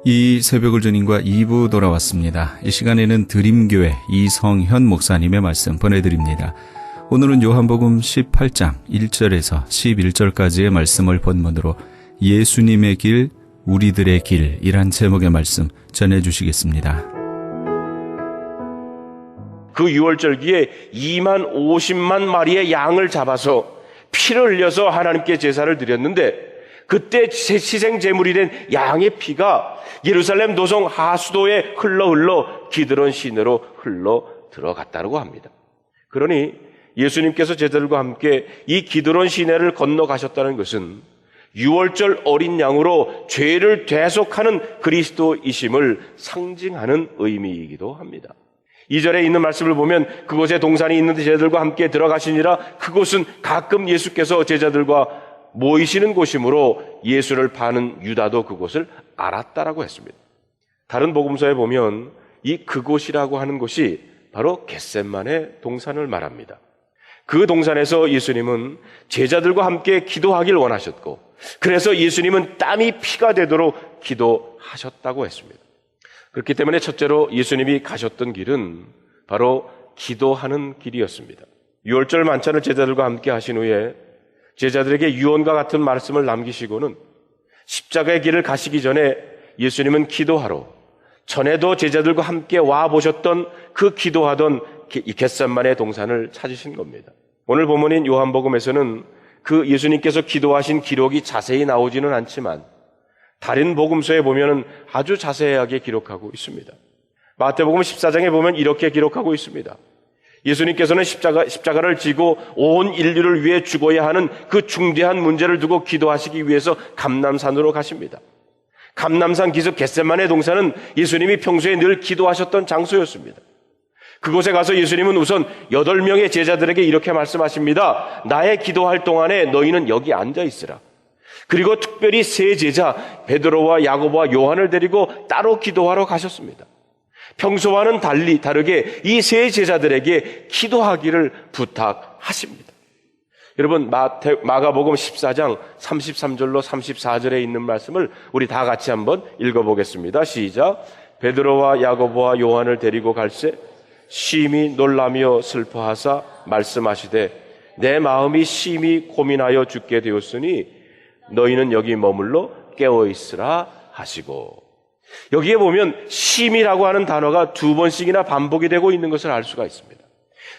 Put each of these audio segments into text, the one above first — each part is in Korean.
이 새벽을 주님과 2부 돌아왔습니다. 이 시간에는 드림교회 이성현 목사님의 말씀 보내드립니다. 오늘은 요한복음 18장 1절에서 11절까지의 말씀을 본문으로 예수님의 길, 우리들의 길이란 제목의 말씀 전해주시겠습니다. 그 6월절기에 2만 50만 마리의 양을 잡아서 피를 흘려서 하나님께 제사를 드렸는데, 그때 희생 제물이 된 양의 피가 예루살렘 도성 하수도에 흘러 기드론 시내로 흘러 들어갔다고 합니다. 그러니 예수님께서 제자들과 함께 이 기드론 시내를 건너가셨다는 것은 6월절 어린 양으로 죄를 대속하는 그리스도이심을 상징하는 의미이기도 합니다. 2절에 있는 말씀을 보면 그곳에 동산이 있는데 제자들과 함께 들어가시니라. 그곳은 가끔 예수께서 제자들과 모이시는 곳이므로 예수를 파는 유다도 그곳을 알았다라고 했습니다. 다른 복음서에 보면 이 그곳이라고 하는 곳이 바로 겟셋마네 동산을 말합니다. 그 동산에서 예수님은 제자들과 함께 기도하길 원하셨고, 그래서 예수님은 땀이 피가 되도록 기도하셨다고 했습니다. 그렇기 때문에 첫째로 예수님이 가셨던 길은 바로 기도하는 길이었습니다. 6월절 만찬을 제자들과 함께 하신 후에 제자들에게 유언과 같은 말씀을 남기시고는 십자가의 길을 가시기 전에 예수님은 기도하러 전에도 제자들과 함께 와보셨던 그 기도하던 이 겟셋마네 동산을 찾으신 겁니다. 오늘 본문인 요한복음에서는 그 예수님께서 기도하신 기록이 자세히 나오지는 않지만 다른 복음서에 보면 아주 자세하게 기록하고 있습니다. 마태복음 14장에 보면 이렇게 기록하고 있습니다. 예수님께서는 십자가를 지고 온 인류를 위해 죽어야 하는 그 중대한 문제를 두고 기도하시기 위해서 감람산으로 가십니다. 감람산 기슭 겟셋마네 동산은 예수님이 평소에 늘 기도하셨던 장소였습니다. 그곳에 가서 예수님은 우선 8명의 제자들에게 이렇게 말씀하십니다. 나의 기도할 동안에 너희는 여기 앉아 있으라. 그리고 특별히 세 제자 베드로와 야고보와 요한을 데리고 따로 기도하러 가셨습니다. 평소와는 다르게 이 세 제자들에게 기도하기를 부탁하십니다. 여러분, 마가복음 14장 33절로 34절에 있는 말씀을 우리 다 같이 한번 읽어보겠습니다. 시작. 베드로와 야고보와 요한을 데리고 갈새 심히 놀라며 슬퍼하사 말씀하시되 내 마음이 심히 고민하여 죽게 되었으니 너희는 여기 머물러 깨어있으라 하시고. 여기에 보면 심이라고 하는 단어가 2번씩이나 반복이 되고 있는 것을 알 수가 있습니다.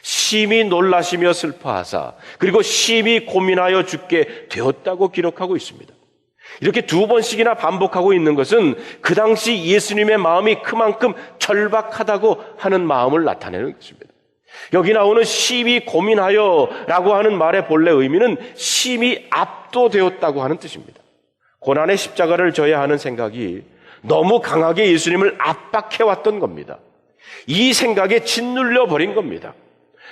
심히 놀라시며 슬퍼하사, 그리고 심히 고민하여 죽게 되었다고 기록하고 있습니다. 이렇게 2번씩이나 반복하고 있는 것은 그 당시 예수님의 마음이 그만큼 절박하다고 하는 마음을 나타내는 것입니다. 여기 나오는 심히 고민하여 라고 하는 말의 본래 의미는 심히 압도되었다고 하는 뜻입니다. 고난의 십자가를 져야 하는 생각이 너무 강하게 예수님을 압박해왔던 겁니다. 이 생각에 짓눌려 버린 겁니다.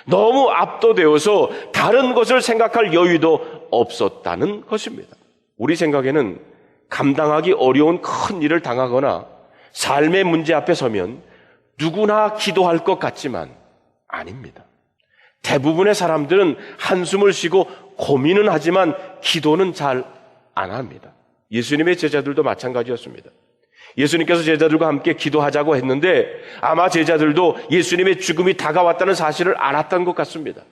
너무 압도되어서 다른 것을 생각할 여유도 없었다는 것입니다. 우리 생각에는 감당하기 어려운 큰 일을 당하거나 삶의 문제 앞에 서면 누구나 기도할 것 같지만 아닙니다. 대부분의 사람들은 한숨을 쉬고 고민은 하지만 기도는 잘 안 합니다. 예수님의 제자들도 마찬가지였습니다. 예수님께서 제자들과 함께 기도하자고 했는데 아마 제자들도 예수님의 죽음이 다가왔다는 사실을 알았던 것 같습니다.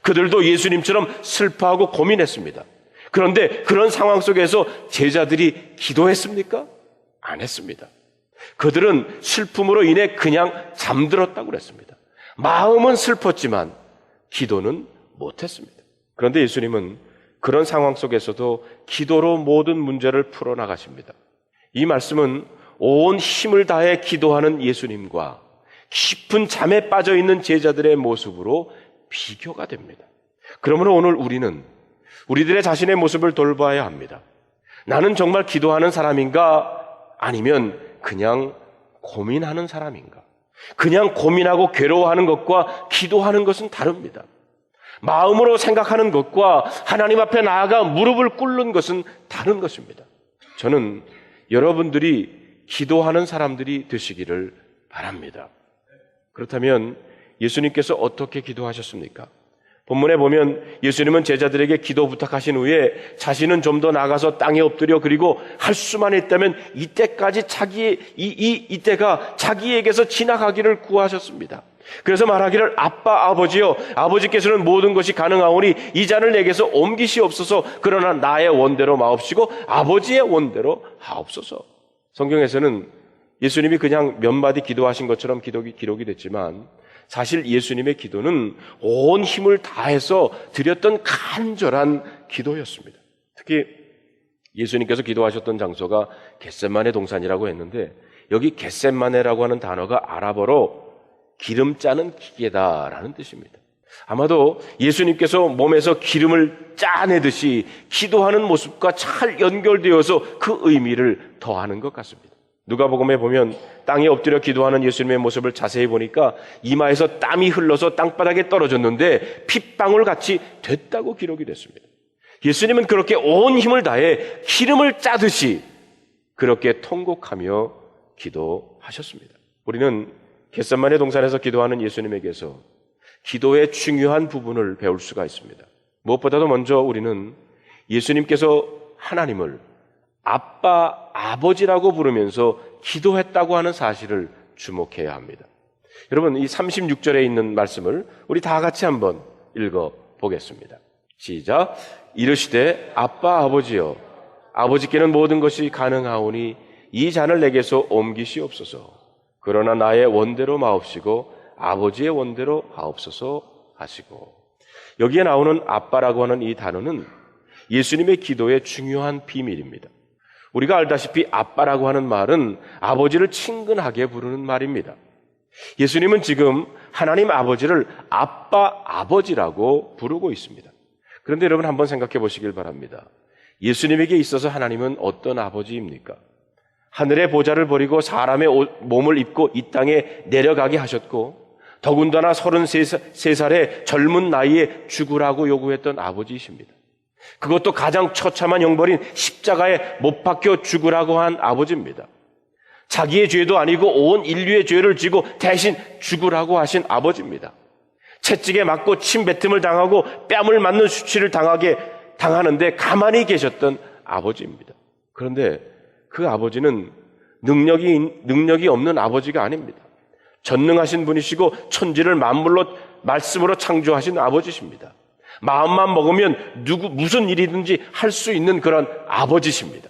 그들도 예수님처럼 슬퍼하고 고민했습니다. 그런데 그런 상황 속에서 제자들이 기도했습니까? 안 했습니다. 그들은 슬픔으로 인해 그냥 잠들었다고 그랬습니다. 마음은 슬펐지만 기도는 못했습니다. 그런데 예수님은 그런 상황 속에서도 기도로 모든 문제를 풀어나가십니다. 이 말씀은 온 힘을 다해 기도하는 예수님과 깊은 잠에 빠져있는 제자들의 모습으로 비교가 됩니다. 그러므로 오늘 우리는 우리들의 자신의 모습을 돌봐야 합니다. 나는 정말 기도하는 사람인가? 아니면 그냥 고민하는 사람인가? 그냥 고민하고 괴로워하는 것과 기도하는 것은 다릅니다. 마음으로 생각하는 것과 하나님 앞에 나아가 무릎을 꿇는 것은 다른 것입니다. 저는 여러분들이 기도하는 사람들이 되시기를 바랍니다. 그렇다면 예수님께서 어떻게 기도하셨습니까? 본문에 보면 예수님은 제자들에게 기도 부탁하신 후에 자신은 좀 더 나가서 땅에 엎드려 그리고 할 수만 있다면 이때까지 이때가 자기에게서 지나가기를 구하셨습니다. 그래서 말하기를 아빠 아버지여 아버지께서는 모든 것이 가능하오니 이 잔을 내게서 옮기시옵소서. 그러나 나의 원대로 마옵시고 아버지의 원대로 하옵소서. 성경에서는 예수님이 그냥 몇 마디 기도하신 것처럼 기록이 됐지만 사실 예수님의 기도는 온 힘을 다해서 드렸던 간절한 기도였습니다. 특히 예수님께서 기도하셨던 장소가 겟세마네 동산이라고 했는데 여기 겟세마네라고 하는 단어가 아랍어로 기름 짜는 기계다라는 뜻입니다. 아마도 예수님께서 몸에서 기름을 짜내듯이 기도하는 모습과 잘 연결되어서 그 의미를 더하는 것 같습니다. 누가복음에 보면 땅에 엎드려 기도하는 예수님의 모습을 자세히 보니까 이마에서 땀이 흘러서 땅바닥에 떨어졌는데 핏방울 같이 됐다고 기록이 됐습니다. 예수님은 그렇게 온 힘을 다해 기름을 짜듯이 그렇게 통곡하며 기도하셨습니다. 우리는 겟세마네 동산에서 기도하는 예수님에게서 기도의 중요한 부분을 배울 수가 있습니다. 무엇보다도 먼저 우리는 예수님께서 하나님을 아빠, 아버지라고 부르면서 기도했다고 하는 사실을 주목해야 합니다. 여러분, 이 36절에 있는 말씀을 우리 다 같이 한번 읽어보겠습니다. 시작. 이르시되 아빠, 아버지여 아버지께는 모든 것이 가능하오니 이 잔을 내게서 옮기시옵소서. 그러나 나의 원대로 마옵시고 아버지의 원대로 하옵소서 하시고. 여기에 나오는 아빠라고 하는 이 단어는 예수님의 기도의 중요한 비밀입니다. 우리가 알다시피 아빠라고 하는 말은 아버지를 친근하게 부르는 말입니다. 예수님은 지금 하나님 아버지를 아빠, 아버지라고 부르고 있습니다. 그런데 여러분 한번 생각해 보시길 바랍니다. 예수님에게 있어서 하나님은 어떤 아버지입니까? 하늘의 보좌를 버리고 사람의 몸을 입고 이 땅에 내려가게 하셨고 더군다나 33살의 젊은 나이에 죽으라고 요구했던 아버지이십니다. 그것도 가장 처참한 형벌인 십자가에 못 박혀 죽으라고 한 아버지입니다. 자기의 죄도 아니고 온 인류의 죄를 지고 대신 죽으라고 하신 아버지입니다. 채찍에 맞고 침뱉음을 당하고 뺨을 맞는 수치를 당하는데 가만히 계셨던 아버지입니다. 그런데 그 아버지는 능력이 없는 아버지가 아닙니다. 전능하신 분이시고 천지를 만물로 말씀으로 창조하신 아버지십니다. 마음만 먹으면 무슨 일이든지 할 수 있는 그런 아버지십니다.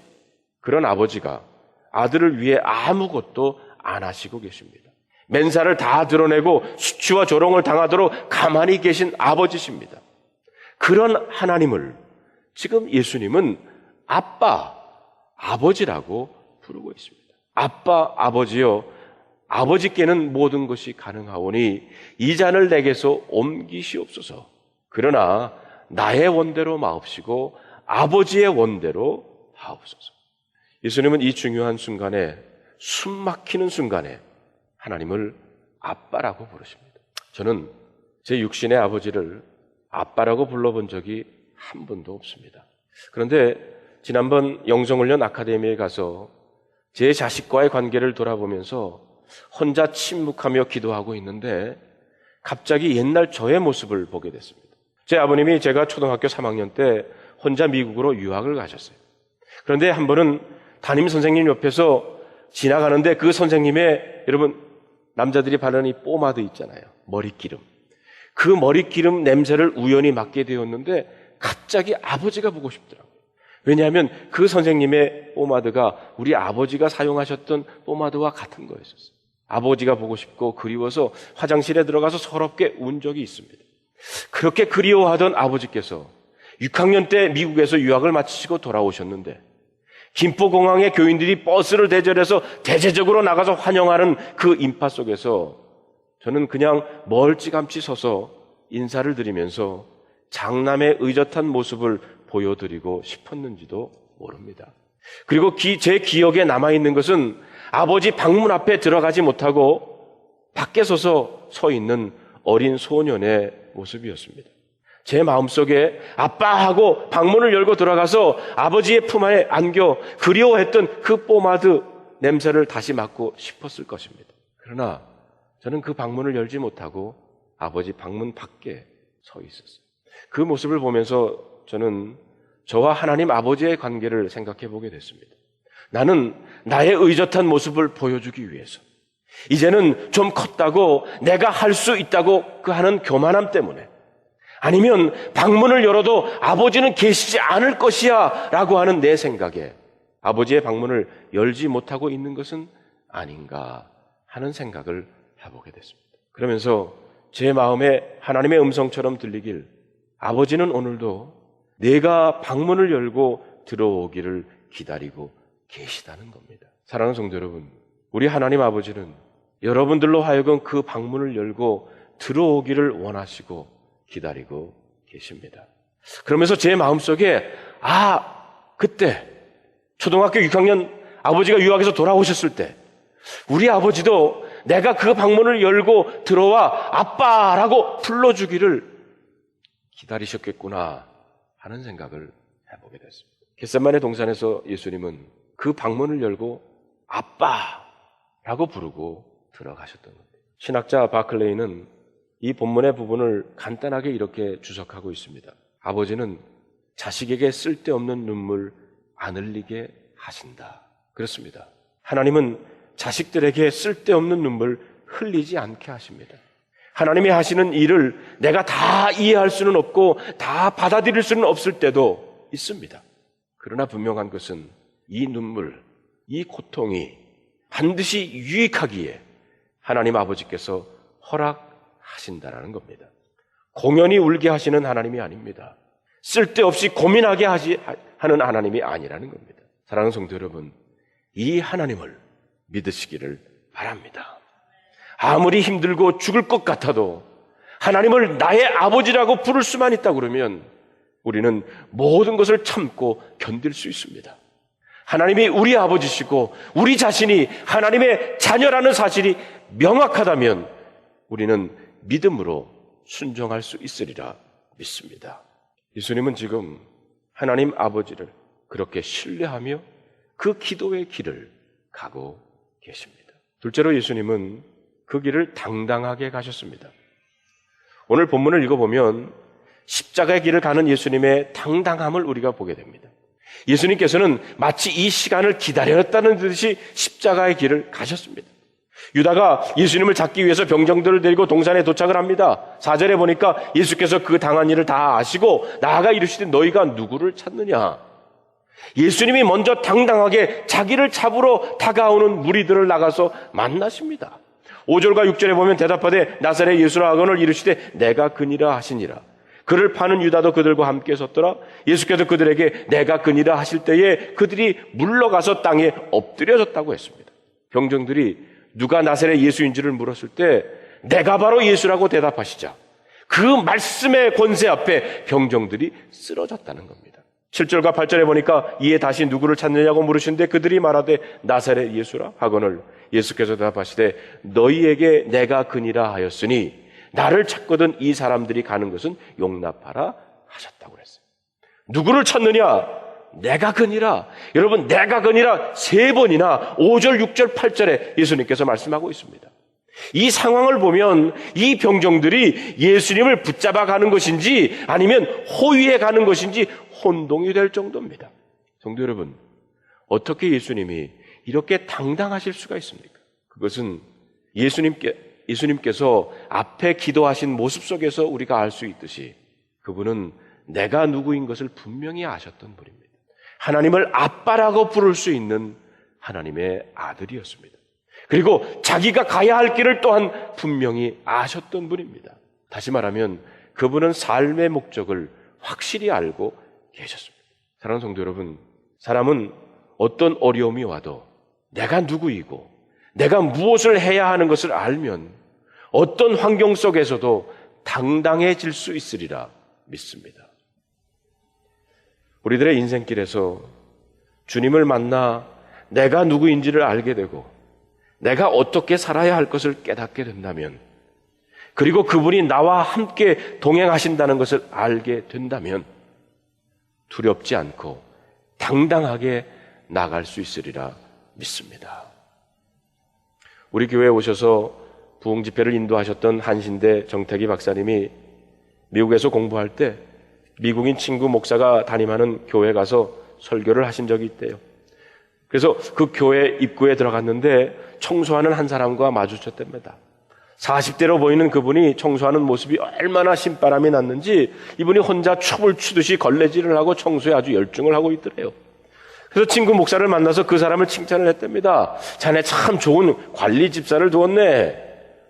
그런 아버지가 아들을 위해 아무것도 안 하시고 계십니다. 맨살을 다 드러내고 수치와 조롱을 당하도록 가만히 계신 아버지십니다. 그런 하나님을 지금 예수님은 아빠, 아버지라고 부르고 있습니다. 아빠, 아버지여 아버지께는 모든 것이 가능하오니 이 잔을 내게서 옮기시옵소서. 그러나 나의 원대로 마옵시고 아버지의 원대로 하옵소서. 예수님은 이 중요한 순간에 숨 막히는 순간에 하나님을 아빠라고 부르십니다. 저는 제 육신의 아버지를 아빠라고 불러본 적이 한 번도 없습니다. 그런데 지난번 영성훈련 아카데미에 가서 제 자식과의 관계를 돌아보면서 혼자 침묵하며 기도하고 있는데 갑자기 옛날 저의 모습을 보게 됐습니다. 제 아버님이 제가 초등학교 3학년 때 혼자 미국으로 유학을 가셨어요. 그런데 한 번은 담임 선생님 옆에서 지나가는데 그 선생님의 여러분 남자들이 바르는 이 포마드 있잖아요. 머리기름. 그 머리기름 냄새를 우연히 맡게 되었는데 갑자기 아버지가 보고 싶더라고요. 왜냐하면 그 선생님의 포마드가 우리 아버지가 사용하셨던 포마드와 같은 거였었어요. 아버지가 보고 싶고 그리워서 화장실에 들어가서 서럽게 운 적이 있습니다. 그렇게 그리워하던 아버지께서 6학년 때 미국에서 유학을 마치시고 돌아오셨는데 김포공항에 교인들이 버스를 대절해서 대대적으로 나가서 환영하는 그 인파 속에서 저는 그냥 멀찌감치 서서 인사를 드리면서 장남의 의젓한 모습을 보여드리고 싶었는지도 모릅니다. 그리고 제 기억에 남아있는 것은 아버지 방문 앞에 들어가지 못하고 밖에 서 있는 어린 소년의 모습이었습니다. 제 마음속에 아빠하고 방문을 열고 들어가서 아버지의 품 안에 안겨 그리워했던 그 포마드 냄새를 다시 맡고 싶었을 것입니다. 그러나 저는 그 방문을 열지 못하고 아버지 방문 밖에 서 있었어요. 그 모습을 보면서 저는 저와 하나님 아버지의 관계를 생각해 보게 됐습니다. 나는 나의 의젓한 모습을 보여주기 위해서, 이제는 좀 컸다고 내가 할 수 있다고 그 하는 교만함 때문에, 아니면 방문을 열어도 아버지는 계시지 않을 것이야 라고 하는 내 생각에 아버지의 방문을 열지 못하고 있는 것은 아닌가 하는 생각을 해보게 됐습니다. 그러면서 제 마음에 하나님의 음성처럼 들리길, 아버지는 오늘도 내가 방문을 열고 들어오기를 기다리고 계시다는 겁니다. 사랑하는 성도 여러분, 우리 하나님 아버지는 여러분들로 하여금 그 방문을 열고 들어오기를 원하시고 기다리고 계십니다. 그러면서 제 마음속에 그때 초등학교 6학년 아버지가 유학에서 돌아오셨을 때 우리 아버지도 내가 그 방문을 열고 들어와 아빠라고 불러주기를 기다리셨겠구나 하는 생각을 해보게 됐습니다. 겟세마네 동산에서 예수님은 그 방문을 열고 아빠라고 부르고 들어가셨던 겁니다. 신학자 바클레이는 이 본문의 부분을 간단하게 이렇게 주석하고 있습니다. 아버지는 자식에게 쓸데없는 눈물 안 흘리게 하신다. 그렇습니다. 하나님은 자식들에게 쓸데없는 눈물 흘리지 않게 하십니다. 하나님이 하시는 일을 내가 다 이해할 수는 없고 다 받아들일 수는 없을 때도 있습니다. 그러나 분명한 것은 이 눈물, 이 고통이 반드시 유익하기에 하나님 아버지께서 허락하신다라는 겁니다. 공연히 울게 하시는 하나님이 아닙니다. 쓸데없이 고민하게 하는 하나님이 아니라는 겁니다. 사랑하는 성도 여러분, 이 하나님을 믿으시기를 바랍니다. 아무리 힘들고 죽을 것 같아도 하나님을 나의 아버지라고 부를 수만 있다 그러면 우리는 모든 것을 참고 견딜 수 있습니다. 하나님이 우리 아버지시고 우리 자신이 하나님의 자녀라는 사실이 명확하다면 우리는 믿음으로 순종할 수 있으리라 믿습니다. 예수님은 지금 하나님 아버지를 그렇게 신뢰하며 그 기도의 길을 가고 계십니다. 둘째로 예수님은 그 길을 당당하게 가셨습니다. 오늘 본문을 읽어보면 십자가의 길을 가는 예수님의 당당함을 우리가 보게 됩니다. 예수님께서는 마치 이 시간을 기다렸다는 듯이 십자가의 길을 가셨습니다. 유다가 예수님을 잡기 위해서 병정들을 데리고 동산에 도착을 합니다. 4절에 보니까 예수께서 그 당한 일을 다 아시고 나아가 이르시되 너희가 누구를 찾느냐. 예수님이 먼저 당당하게 자기를 잡으러 다가오는 무리들을 나가서 만나십니다. 5절과 6절에 보면 대답하되 나사렛 예수라 하거늘 이르시되 내가 그니라 하시니라. 그를 파는 유다도 그들과 함께 섰더라. 예수께서 그들에게 내가 그니라 하실 때에 그들이 물러가서 땅에 엎드려졌다고 했습니다. 병정들이 누가 나사렛 예수인지를 물었을 때 내가 바로 예수라고 대답하시자 그 말씀의 권세 앞에 병정들이 쓰러졌다는 겁니다. 7절과 8절에 보니까 이에 다시 누구를 찾느냐고 물으시는데 그들이 말하되 나사렛 예수라 하거늘 예수께서 대답하시되 너희에게 내가 그니라 하였으니 나를 찾거든 이 사람들이 가는 것은 용납하라 하셨다고 그랬어요. 누구를 찾느냐? 내가 그니라. 여러분, 내가 그니라 3번이나 5절, 6절, 8절에 예수님께서 말씀하고 있습니다. 이 상황을 보면 이 병정들이 예수님을 붙잡아 가는 것인지 아니면 호위해 가는 것인지 혼동이 될 정도입니다. 성도 여러분, 어떻게 예수님이 이렇게 당당하실 수가 있습니까? 그것은 예수님께서 앞에 기도하신 모습 속에서 우리가 알 수 있듯이 그분은 내가 누구인 것을 분명히 아셨던 분입니다. 하나님을 아빠라고 부를 수 있는 하나님의 아들이었습니다. 그리고 자기가 가야 할 길을 또한 분명히 아셨던 분입니다. 다시 말하면 그분은 삶의 목적을 확실히 알고 계셨습니다. 사랑하는 성도 여러분, 사람은 어떤 어려움이 와도 내가 누구이고 내가 무엇을 해야 하는 것을 알면 어떤 환경 속에서도 당당해질 수 있으리라 믿습니다. 우리들의 인생길에서 주님을 만나 내가 누구인지를 알게 되고 내가 어떻게 살아야 할 것을 깨닫게 된다면 그리고 그분이 나와 함께 동행하신다는 것을 알게 된다면 두렵지 않고 당당하게 나갈 수 있으리라 믿습니다. 우리 교회에 오셔서 부흥 집회를 인도하셨던 한신대 정태기 박사님이 미국에서 공부할 때 미국인 친구 목사가 담임하는 교회 가서 설교를 하신 적이 있대요. 그래서 그 교회 입구에 들어갔는데 청소하는 한 사람과 마주쳤답니다. 40대로 보이는 그분이 청소하는 모습이 얼마나 신바람이 났는지 이분이 혼자 춤을 추듯이 걸레질을 하고 청소에 아주 열중을 하고 있더래요. 그래서 친구 목사를 만나서 그 사람을 칭찬을 했답니다. 자네 참 좋은 관리 집사를 두었네.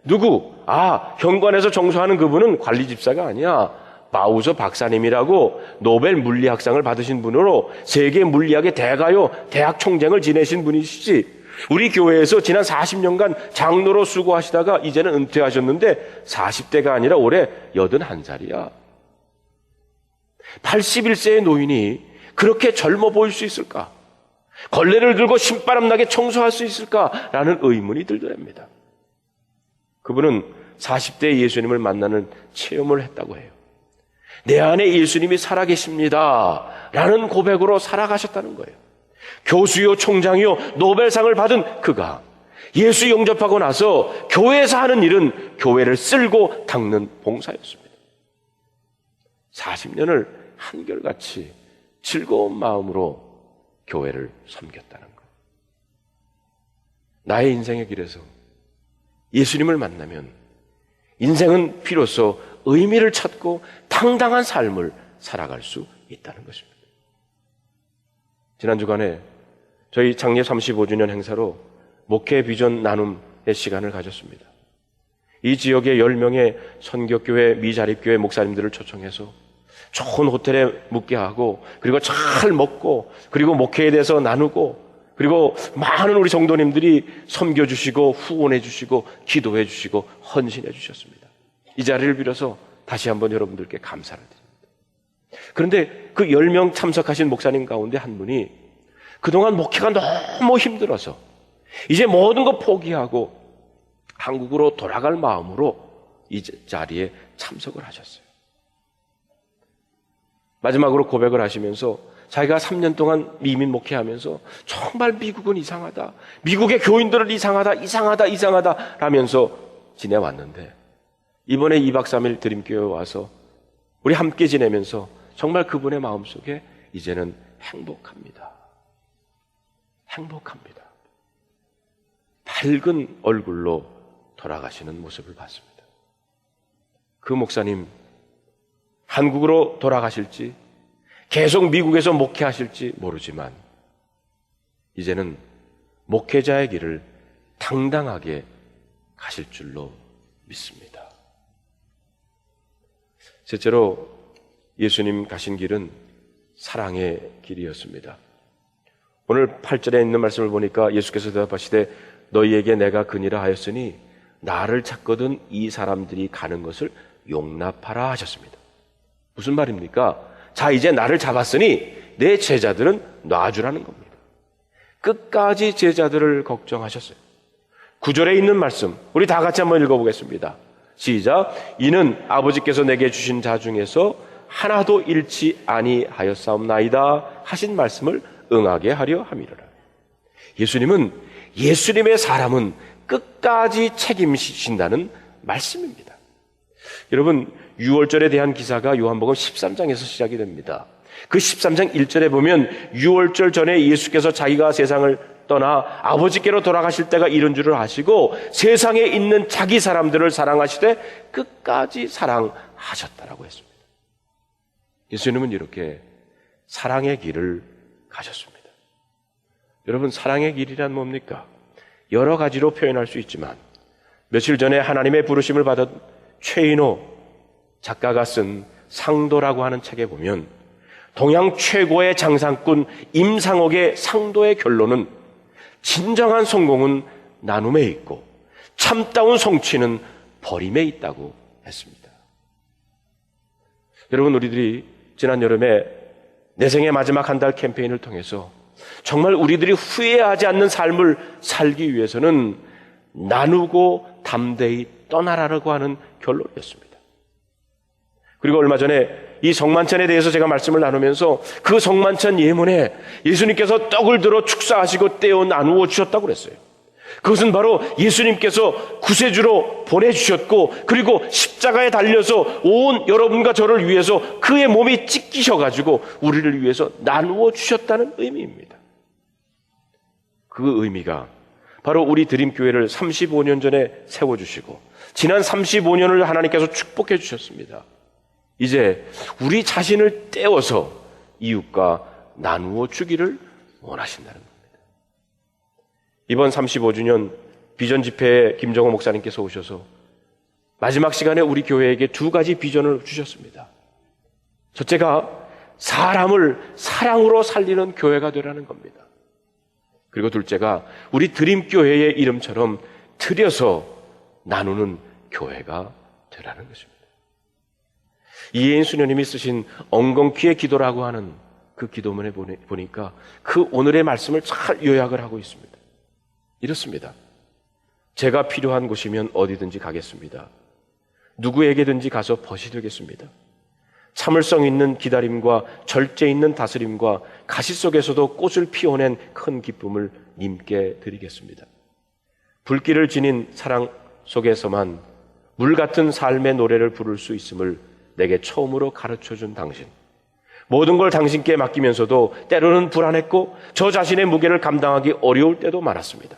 누구? 현관에서 청소하는 그분은 관리 집사가 아니야. 마우서 박사님이라고 노벨 물리학상을 받으신 분으로 세계 물리학의 대가요 대학 총장을 지내신 분이시지. 우리 교회에서 지난 40년간 장로로 수고하시다가 이제는 은퇴하셨는데 40대가 아니라 올해 81살이야. 81세의 노인이 그렇게 젊어 보일 수 있을까? 걸레를 들고 신바람나게 청소할 수 있을까라는 의문이 들더랍니다. 그분은 40대 예수님을 만나는 체험을 했다고 해요. 내 안에 예수님이 살아계십니다 라는 고백으로 살아가셨다는 거예요. 교수요 총장이요 노벨상을 받은 그가 예수 영접하고 나서 교회에서 하는 일은 교회를 쓸고 닦는 봉사였습니다. 40년을 한결같이 즐거운 마음으로 교회를 섬겼다는 것. 나의 인생의 길에서 예수님을 만나면 인생은 비로소 의미를 찾고 당당한 삶을 살아갈 수 있다는 것입니다. 지난 주간에 저희 창립 35주년 행사로 목회 비전 나눔의 시간을 가졌습니다. 이 지역의 10명의 선교교회, 미자립교회 목사님들을 초청해서 좋은 호텔에 묵게 하고 그리고 잘 먹고 그리고 목회에 대해서 나누고 그리고 많은 우리 성도님들이 섬겨주시고 후원해주시고 기도해주시고 헌신해주셨습니다. 이 자리를 빌어서 다시 한번 여러분들께 감사를 드립니다. 그런데 그 10명 참석하신 목사님 가운데 한 분이 그동안 목회가 너무 힘들어서 이제 모든 거 포기하고 한국으로 돌아갈 마음으로 이 자리에 참석을 하셨어요. 마지막으로 고백을 하시면서 자기가 3년 동안 이민 목회하면서 정말 미국은 이상하다. 미국의 교인들은 이상하다 라면서 지내왔는데 이번에 2박 3일 드림교회에 와서 우리 함께 지내면서 정말 그분의 마음속에 이제는 행복합니다. 밝은 얼굴로 돌아가시는 모습을 봤습니다. 그 목사님 한국으로 돌아가실지 계속 미국에서 목회하실지 모르지만 이제는 목회자의 길을 당당하게 가실 줄로 믿습니다. 셋째로 예수님 가신 길은 사랑의 길이었습니다. 오늘 8절에 있는 말씀을 보니까 예수께서 대답하시되 너희에게 내가 그니라 하였으니 나를 찾거든 이 사람들이 가는 것을 용납하라 하셨습니다. 무슨 말입니까? 자, 이제 나를 잡았으니 내 제자들은 놔주라는 겁니다. 끝까지 제자들을 걱정하셨어요. 9절에 있는 말씀 우리 다 같이 한번 읽어보겠습니다. 시작. 이는 아버지께서 내게 주신 자 중에서 하나도 잃지 아니하였사옵나이다 하신 말씀을 응하게 하려 함이로라. 예수님은 예수님의 사람은 끝까지 책임지신다는 말씀입니다. 여러분 6월절에 대한 기사가 요한복음 13장에서 시작이 됩니다. 그 13장 1절에 보면 6월절 전에 예수께서 자기가 세상을 떠나 아버지께로 돌아가실 때가 이른 줄을 아시고 세상에 있는 자기 사람들을 사랑하시되 끝까지 사랑하셨다라고 했습니다. 예수님은 이렇게 사랑의 길을 가셨습니다. 여러분 사랑의 길이란 뭡니까? 여러 가지로 표현할 수 있지만 며칠 전에 하나님의 부르심을 받은 최인호 작가가 쓴 상도라고 하는 책에 보면 동양 최고의 장사꾼 임상옥의 상도의 결론은 진정한 성공은 나눔에 있고 참다운 성취는 버림에 있다고 했습니다. 여러분 우리들이 지난 여름에 내 생의 마지막 한 달 캠페인을 통해서 정말 우리들이 후회하지 않는 삶을 살기 위해서는 나누고 담대히 떠나라고 하는 결론이었습니다. 그리고 얼마 전에 이 성만찬에 대해서 제가 말씀을 나누면서 그 성만찬 예문에 예수님께서 떡을 들어 축사하시고 떼어 나누어 주셨다고 그랬어요. 그것은 바로 예수님께서 구세주로 보내주셨고, 그리고 십자가에 달려서 온 여러분과 저를 위해서 그의 몸이 찢기셔가지고 우리를 위해서 나누어 주셨다는 의미입니다. 그 의미가 바로 우리 드림교회를 35년 전에 세워주시고 지난 35년을 하나님께서 축복해 주셨습니다. 이제 우리 자신을 떼어서 이웃과 나누어 주기를 원하신다는 겁니다. 이번 35주년 비전 집회에 김정호 목사님께서 오셔서 마지막 시간에 우리 교회에게 두 가지 비전을 주셨습니다. 첫째가 사람을 사랑으로 살리는 교회가 되라는 겁니다. 그리고 둘째가 우리 드림교회의 이름처럼 들여서 나누는 교회가 되라는 것입니다. 이혜인 수녀님이 쓰신 엉겅퀴의 기도라고 하는 그 기도문에 보니까 그 오늘의 말씀을 잘 요약을 하고 있습니다. 이렇습니다. 제가 필요한 곳이면 어디든지 가겠습니다. 누구에게든지 가서 벗이 되겠습니다. 참을성 있는 기다림과 절제 있는 다스림과 가시 속에서도 꽃을 피워낸 큰 기쁨을 님께 드리겠습니다. 불길을 지닌 사랑 속에서만 물 같은 삶의 노래를 부를 수 있음을 내게 처음으로 가르쳐준 당신. 모든 걸 당신께 맡기면서도 때로는 불안했고 저 자신의 무게를 감당하기 어려울 때도 많았습니다.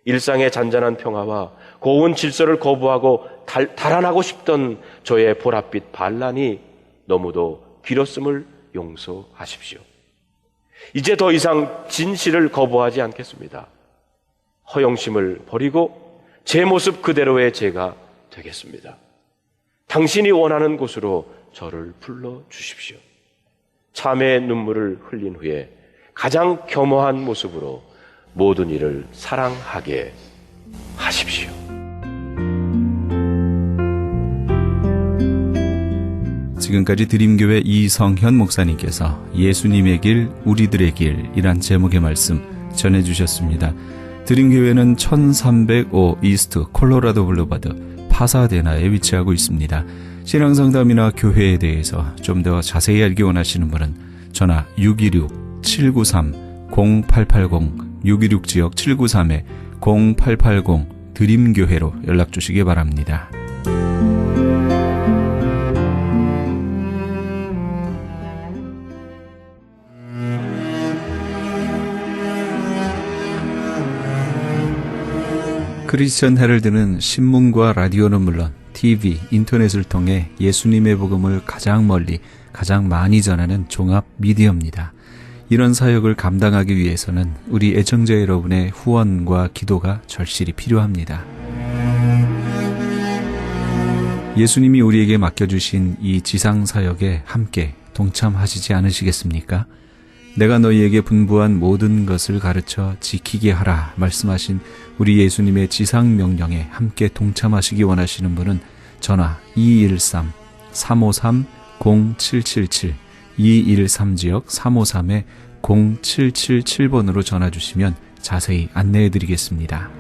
일상의 잔잔한 평화와 고운 질서를 거부하고 달아나고 싶던 저의 보랏빛 반란이 너무도 길었음을 용서하십시오. 이제 더 이상 진실을 거부하지 않겠습니다. 허영심을 버리고 제 모습 그대로의 제가 되겠습니다. 당신이 원하는 곳으로 저를 불러주십시오. 참의 눈물을 흘린 후에 가장 겸허한 모습으로 모든 일을 사랑하게 하십시오. 지금까지 드림교회 이성현 목사님께서 예수님의 길, 우리들의 길이란 제목의 말씀 전해주셨습니다. 드림교회는 1305 이스트 콜로라도 블루바드 파사데나에 위치하고 있습니다. 신앙상담이나 교회에 대해서 좀 더 자세히 알기 원하시는 분은 전화 626-793-0880 626지역 793-0880 드림교회로 연락 주시기 바랍니다. 크리스천 헤럴드는 신문과 라디오는 물론 TV, 인터넷을 통해 예수님의 복음을 가장 멀리, 가장 많이 전하는 종합 미디어입니다. 이런 사역을 감당하기 위해서는 우리 애청자 여러분의 후원과 기도가 절실히 필요합니다. 예수님이 우리에게 맡겨주신 이 지상사역에 함께 동참하시지 않으시겠습니까? 내가 너희에게 분부한 모든 것을 가르쳐 지키게 하라 말씀하신 우리 예수님의 지상명령에 함께 동참하시기 원하시는 분은 전화 213-353-0777 213지역 353-0777번으로 전화 주시면 자세히 안내해 드리겠습니다.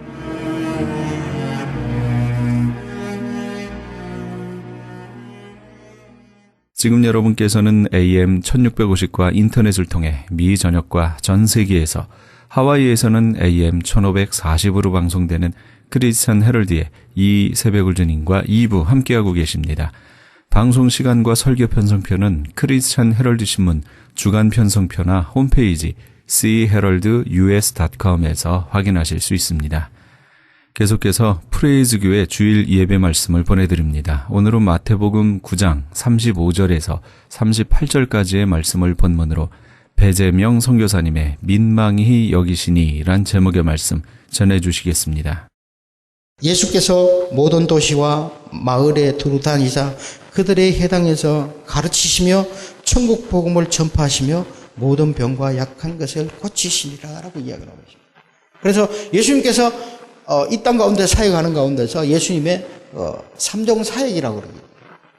지금 여러분께서는 AM 1650과 인터넷을 통해 미 전역과 전 세계에서, 하와이에서는 AM 1540으로 방송되는 크리스천 헤럴드의 이 새벽을 주님과 2부 함께하고 계십니다. 방송 시간과 설교 편성표는 크리스천 헤럴드 신문 주간 편성표나 홈페이지 cheheraldus.com에서 확인하실 수 있습니다. 계속해서 프레이즈 교회 주일 예배 말씀을 보내드립니다. 오늘은 마태복음 9장 35절에서 38절까지의 말씀을 본문으로 배재명 선교사님의 민망히 여기시니 란 제목의 말씀 전해주시겠습니다. 예수께서 모든 도시와 마을에 두루 다니사 그들의 해당에서 가르치시며 천국 복음을 전파하시며 모든 병과 약한 것을 고치시니라 라고 이야기를 하고 있습니다. 그래서 예수님께서 이 땅 가운데 사역하는 가운데서 예수님의 3종 사역이라고 그래요.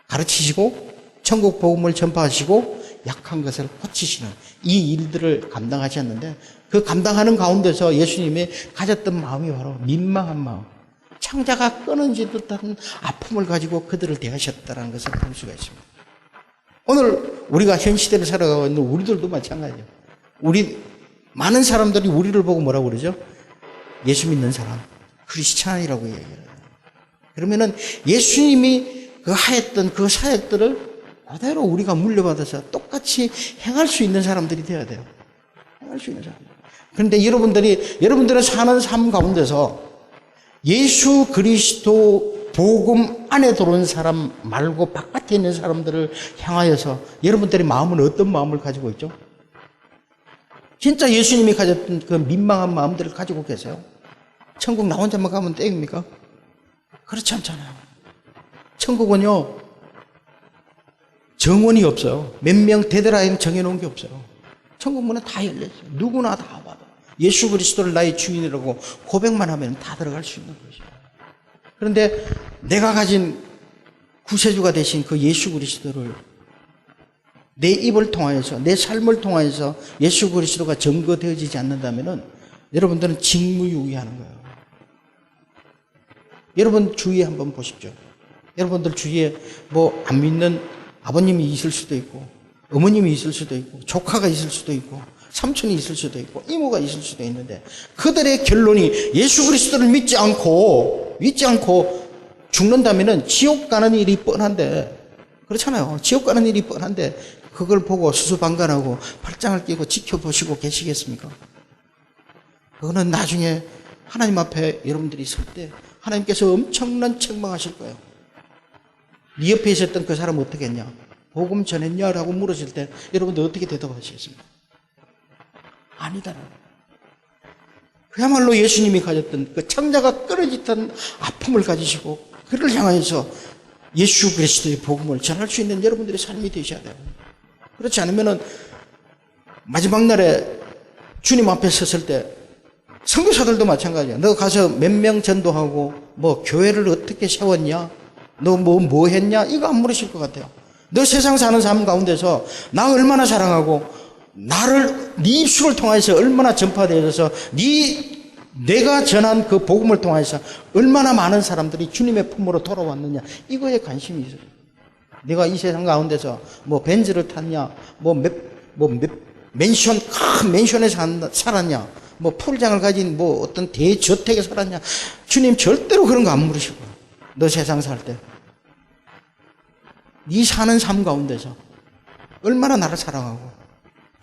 가르치시고 천국 복음을 전파하시고 약한 것을 고치시는 이 일들을 감당하지 않는데, 그 감당하는 가운데서 예수님이 가졌던 마음이 바로 민망한 마음, 창자가 끊어진 듯한 아픔을 가지고 그들을 대하셨다는 것을 볼 수가 있습니다. 오늘 우리가 현 시대를 살아가고 있는 우리들도 마찬가지예요. 많은 사람들이 우리를 보고 뭐라고 그러죠? 예수 믿는 사람, 크리스찬이라고 얘기를 해요. 그러면은 예수님이 그 하였던 그 사역들을 그대로 우리가 물려받아서 똑같이 행할 수 있는 사람들이 되어야 돼요. 행할 수 있는 사람. 그런데 여러분들은 사는 삶 가운데서 예수 그리스도 복음 안에 들어온 사람 말고 바깥에 있는 사람들을 향하여서 여러분들의 마음은 어떤 마음을 가지고 있죠? 진짜 예수님이 가졌던 그 민망한 마음들을 가지고 계세요? 천국 나 혼자만 가면 땡입니까? 그렇지 않잖아요. 천국은요, 정원이 없어요. 몇 명 데드라인 정해놓은 게 없어요. 천국 문은 다 열렸어요. 누구나 다 와도 예수 그리스도를 나의 주인이라고 고백만 하면 다 들어갈 수 있는 것이에요. 그런데 내가 가진 구세주가 되신 그 예수 그리스도를 내 입을 통하여서, 내 삶을 통하여서 예수 그리스도가 증거되어지지 않는다면 여러분들은 직무유기하는 거예요. 여러분 주위에 한번 보십시오. 여러분들 주위에 뭐 안 믿는 아버님이 있을 수도 있고, 어머님이 있을 수도 있고, 조카가 있을 수도 있고, 삼촌이 있을 수도 있고, 이모가 있을 수도 있는데, 그들의 결론이 예수 그리스도를 믿지 않고 죽는다면은 지옥 가는 일이 뻔한데, 그렇잖아요. 지옥 가는 일이 뻔한데, 그걸 보고 수수방관하고 팔짱을 끼고 지켜보시고 계시겠습니까? 그거는 나중에 하나님 앞에 여러분들이 설 때 하나님께서 엄청난 책망하실 거예요. 네 옆에 있었던 그 사람 어떻게 했냐? 복음 전했냐? 라고 물으실 때 여러분들 어떻게 대답하시겠습니까? 아니다라고. 그야말로 예수님이 가졌던 그 창자가 끊어지던 아픔을 가지시고 그를 향해서 예수 그리스도의 복음을 전할 수 있는 여러분들의 삶이 되셔야 돼요. 그렇지 않으면은 마지막 날에 주님 앞에 섰을 때 선교사들도 마찬가지야. 너 가서 몇 명 전도하고 뭐 교회를 어떻게 세웠냐? 너 뭐 했냐? 이거 안 물으실 것 같아요. 너 세상 사는 삶 가운데서 나 얼마나 사랑하고 나를 네 입술을 통해서 얼마나 전파되어서 내가 전한 그 복음을 통해서 얼마나 많은 사람들이 주님의 품으로 돌아왔느냐? 이거에 관심이 있어요. 내가 이 세상 가운데서 뭐 벤츠를 탔냐? 맨션, 큰 맨션에 살았냐? 뭐 풀장을 가진 뭐 어떤 대저택에 살았냐? 주님 절대로 그런 거 안 물으시고. 너 세상 살 때. 네 사는 삶 가운데서 얼마나 나를 사랑하고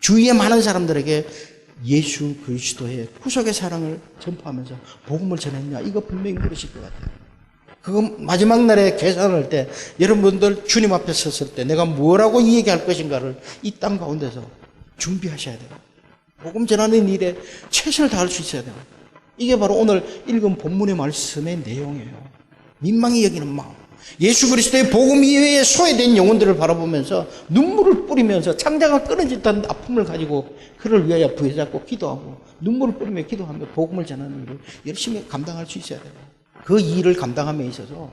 주위에 많은 사람들에게 예수 그리스도의 구속의 사랑을 전파하면서 복음을 전했냐? 이거 분명히 물으실 것 같아요. 그거 마지막 날에 계산할 때 여러분들 주님 앞에 섰을 때 내가 뭐라고 얘기할 것인가를 이 땅 가운데서 준비하셔야 돼요. 복음 전하는 일에 최선을 다할 수 있어야 돼요. 이게 바로 오늘 읽은 본문의 말씀의 내용이에요. 민망히 여기는 마음. 예수 그리스도의 복음 이외에 소외된 영혼들을 바라보면서 눈물을 뿌리면서 창자가 끊어졌다는 아픔을 가지고 그를 위하여 부여잡고 기도하고 눈물을 뿌리며 기도하며 복음을 전하는 일을 열심히 감당할 수 있어야 돼요. 그 일을 감당함에 있어서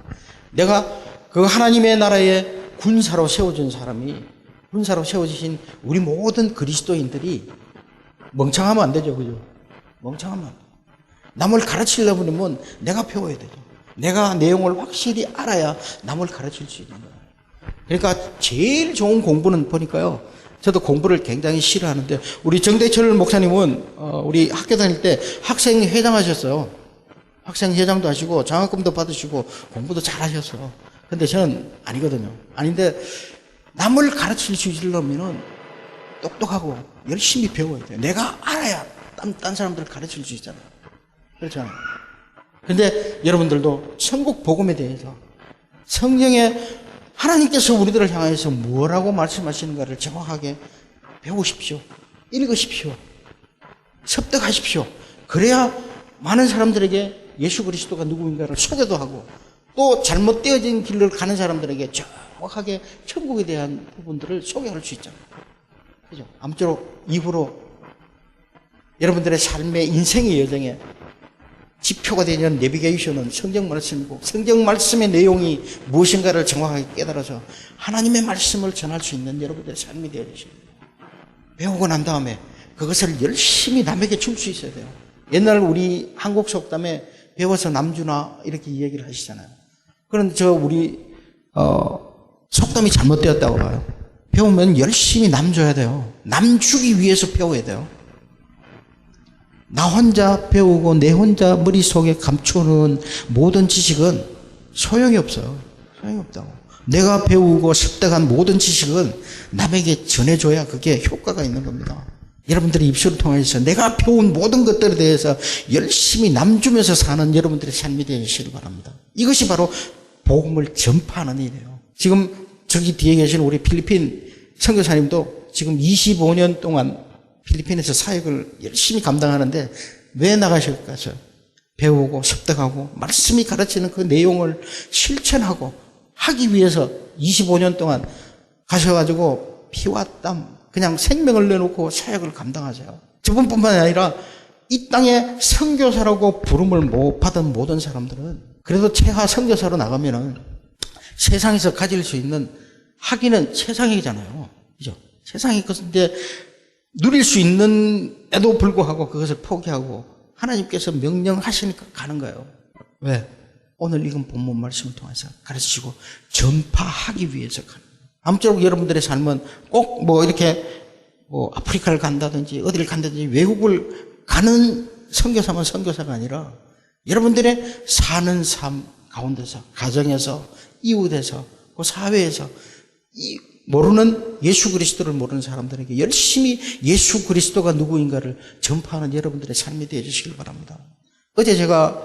내가 그 하나님의 나라의 군사로 세워진 사람이, 군사로 세워지신 우리 모든 그리스도인들이 멍청하면 안 되죠. 그죠? 멍청하면 안 돼요. 남을 가르치려고 하면 내가 배워야 되죠. 내가 내용을 확실히 알아야 남을 가르칠 수 있는 거예요. 그러니까 제일 좋은 공부는 보니까요. 저도 공부를 굉장히 싫어하는데 우리 정대철 목사님은 우리 학교 다닐 때 학생회장 하셨어요. 학생회장도 하시고 장학금도 받으시고 공부도 잘 하셨어요. 근데 저는 아니거든요. 아닌데 남을 가르칠 수 있으려면 똑똑하고 열심히 배워야 돼요. 내가 알아야 딴 사람들을 가르칠 수 있잖아요. 그렇잖아요. 근데 여러분들도 천국 복음에 대해서 성경에 하나님께서 우리들을 향해서 뭐라고 말씀하시는가를 정확하게 배우십시오. 읽으십시오. 습득하십시오. 그래야 많은 사람들에게 예수 그리스도가 누구인가를 소개도 하고 또 잘못되어진 길을 가는 사람들에게 정확하게 천국에 대한 부분들을 소개할 수 있잖아요. 그죠? 아무쪼록 이후로 여러분들의 삶의 인생의 여정에 지표가 되는 내비게이션은 성경 말씀이고 성경 말씀의 내용이 무엇인가를 정확하게 깨달아서 하나님의 말씀을 전할 수 있는 여러분들의 삶이 되어야 되십니다. 배우고 난 다음에 그것을 열심히 남에게 줄 수 있어야 돼요. 옛날 우리 한국 속담에 배워서 남주나 이렇게 이야기를 하시잖아요. 그런데 우리 속담이 잘못되었다고 봐요. 배우면 열심히 남 줘야 돼요. 남 주기 위해서 배워야 돼요. 나 혼자 배우고 내 혼자 머릿속에 감추는 모든 지식은 소용이 없어요. 소용이 없다고. 내가 배우고 습득한 모든 지식은 남에게 전해줘야 그게 효과가 있는 겁니다. 여러분들의 입술을 통해서 내가 배운 모든 것들에 대해서 열심히 남주면서 사는 여러분들의 삶이 되시길 바랍니다. 이것이 바로 복음을 전파하는 일이에요. 지금 저기 뒤에 계신 우리 필리핀 선교사님도 지금 25년 동안 필리핀에서 사역을 열심히 감당하는데 왜 나가실까요? 배우고 습득하고 말씀이 가르치는 그 내용을 실천하고 하기 위해서 25년 동안 가셔가지고 피와 땀 그냥 생명을 내놓고 사역을 감당하세요. 저분뿐만 아니라 이 땅에 선교사라고 부름을 못 받은 모든 사람들은 그래도 최하 선교사로 나가면은 세상에서 가질 수 있는 하기는 세상이잖아요. 그죠? 세상이 것인데 누릴 수 있는데도 불구하고 그것을 포기하고 하나님께서 명령하시니까 가는 거예요. 왜? 오늘 읽은 본문 말씀을 통해서 가르치시고 전파하기 위해서 가는 거예요. 아무쪼록 여러분들의 삶은 꼭 이렇게 아프리카를 간다든지 어디를 간다든지 외국을 가는 선교사만 선교사가 아니라 여러분들의 사는 삶 가운데서 가정에서 이웃에서 그 사회에서 모르는 예수 그리스도를 모르는 사람들에게 열심히 예수 그리스도가 누구인가를 전파하는 여러분들의 삶이 되어 주시길 바랍니다. 어제 제가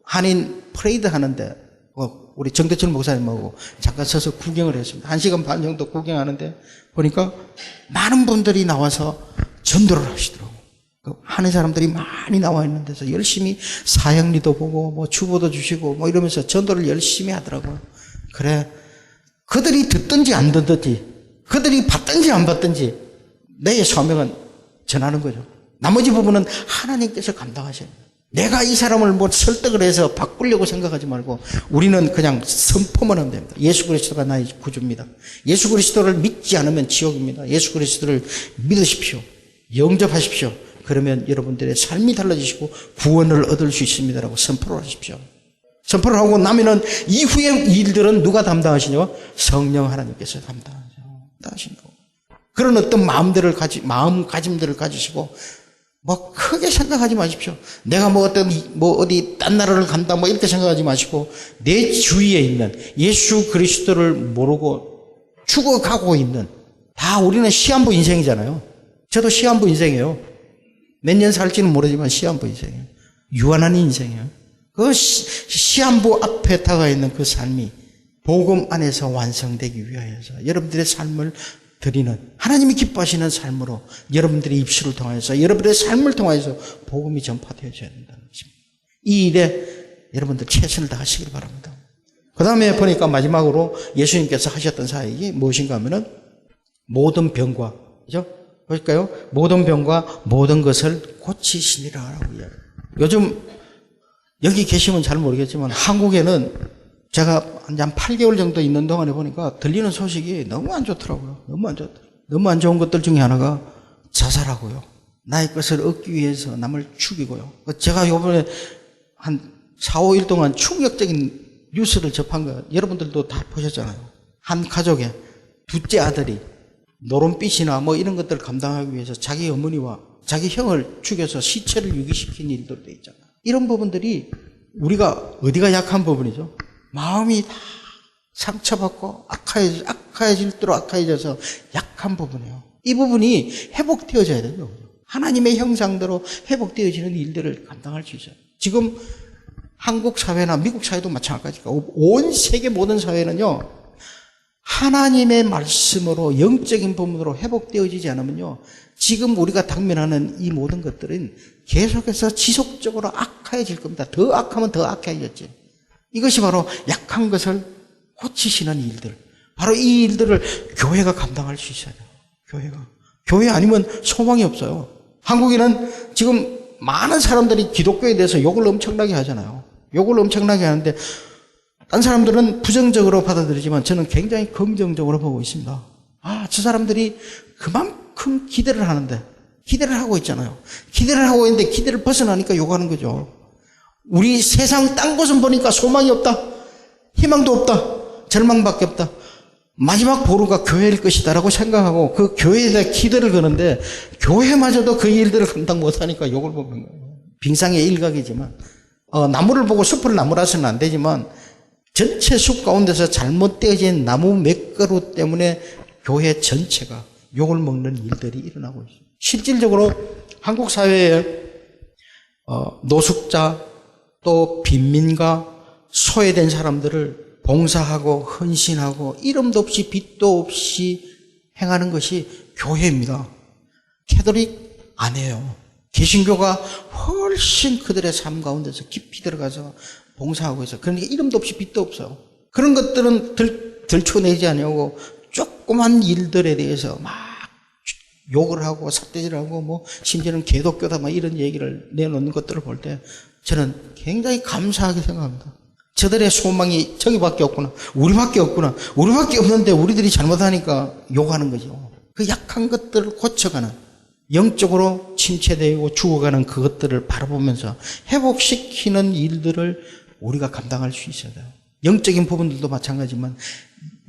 한인 프레이드 하는데 우리 정대철 목사님하고 잠깐 서서 구경을 했습니다. 1시간 반 정도 구경하는데 보니까 많은 분들이 나와서 전도를 하시더라고요. 한인 사람들이 많이 나와 있는 데서 열심히 사형리도 보고 주보도 주시고 이러면서 전도를 열심히 하더라고요. 그래, 그들이 듣든지 안 듣든지 그들이 받든지 안 받든지 내 소명은 전하는 거죠. 나머지 부분은 하나님께서 감당하셔야 돼요. 내가 이 사람을 설득을 해서 바꾸려고 생각하지 말고 우리는 그냥 선포만 하면 됩니다. 예수 그리스도가 나의 구주입니다. 예수 그리스도를 믿지 않으면 지옥입니다. 예수 그리스도를 믿으십시오. 영접하십시오. 그러면 여러분들의 삶이 달라지시고 구원을 얻을 수 있습니다라고 선포를 하십시오. 선포를 하고 나면은 이후의 일들은 누가 담당하시냐? 성령 하나님께서 담당하시는 거고. 그런 어떤 마음가짐들을 가지시고 크게 생각하지 마십시오. 내가 어디 딴 나라를 간다 이렇게 생각하지 마시고 내 주위에 있는 예수 그리스도를 모르고 죽어가고 있는 다 우리는 시한부 인생이잖아요. 저도 시한부 인생이에요. 몇 년 살지는 모르지만 시한부 인생이에요. 유한한 인생이에요. 그 시한부 앞에 다가 있는 그 삶이 복음 안에서 완성되기 위하여서 여러분들의 삶을 드리는 하나님이 기뻐하시는 삶으로 여러분들의 입술을 통해서 여러분들의 삶을 통해서 복음이 전파되어져야 된다는 것입니다. 이 일에 여러분들 최선을 다하시길 바랍니다. 그 다음에 보니까 마지막으로 예수님께서 하셨던 사역이 무엇인가 하면은 모든 병과, 그죠? 볼까요? 모든 병과 모든 것을 고치시니라라고 이야기해요. 요즘 여기 계시면 잘 모르겠지만 한국에는 제가 한 8개월 정도 있는 동안에 보니까 들리는 소식이 너무 안 좋더라고요. 너무 안 좋은 것들 중에 하나가 자살하고요. 나의 것을 얻기 위해서 남을 죽이고요. 제가 요번에 한 4, 5일 동안 충격적인 뉴스를 접한 거 여러분들도 다 보셨잖아요. 한 가족의 둘째 아들이 노름빛이나 이런 것들을 감당하기 위해서 자기 어머니와 자기 형을 죽여서 시체를 유기시킨 일들도 있잖아요. 이런 부분들이 우리가 어디가 약한 부분이죠? 마음이 다 상처받고 악해질수록 악해져서 약한 부분이에요. 이 부분이 회복되어져야 돼요. 하나님의 형상대로 회복되어지는 일들을 감당할 수 있어요. 지금 한국 사회나 미국 사회도 마찬가지니까 온 세계 모든 사회는요, 하나님의 말씀으로 영적인 부분으로 회복되어지지 않으면요, 지금 우리가 당면하는 이 모든 것들은 계속해서 지속적으로 악해질 겁니다. 더 악하면 더 악해졌지. 이것이 바로 약한 것을 고치시는 일들. 바로 이 일들을 교회가 감당할 수 있어야 돼요. 교회 아니면 소망이 없어요. 한국에는 지금 많은 사람들이 기독교에 대해서 욕을 엄청나게 하잖아요. 욕을 엄청나게 하는데 딴 사람들은 부정적으로 받아들이지만 저는 굉장히 긍정적으로 보고 있습니다. 저 사람들이 그만큼 기대를 하는데, 기대를 하고 있잖아요. 기대를 하고 있는데 기대를 벗어나니까 욕하는 거죠. 우리 세상 딴 곳은 보니까 소망이 없다. 희망도 없다. 절망밖에 없다. 마지막 보루가 교회일 것이다라고 생각하고 그 교회에 대해 기대를 거는데 교회마저도 그 일들을 감당 못하니까 욕을 먹는 거예요. 빙상의 일각이지만 나무를 보고 숲을 나무라서는 안 되지만 전체 숲 가운데서 잘못되어진 나무 몇 그루 때문에 교회 전체가 욕을 먹는 일들이 일어나고 있어요. 실질적으로 한국 사회에 노숙자 또 빈민가 소외된 사람들을 봉사하고 헌신하고 이름도 없이 빛도 없이 행하는 것이 교회입니다. 캐톨릭 안 해요. 개신교가 훨씬 그들의 삶 가운데서 깊이 들어가서 봉사하고 있어요. 그러니까 이름도 없이 빛도 없어요. 그런 것들은 들춰내지 않냐고 조그만 일들에 대해서 막 욕을 하고 삿대질하고 뭐 심지어는 개독교다 막 이런 얘기를 내놓는 것들을 볼 때 저는 굉장히 감사하게 생각합니다. 저들의 소망이 저기밖에 없구나. 우리밖에 없구나. 우리밖에 없는데 우리들이 잘못하니까 욕하는 거죠. 그 약한 것들을 고쳐가는, 영적으로 침체되고 죽어가는 그것들을 바라보면서 회복시키는 일들을 우리가 감당할 수 있어야 돼요. 영적인 부분들도 마찬가지지만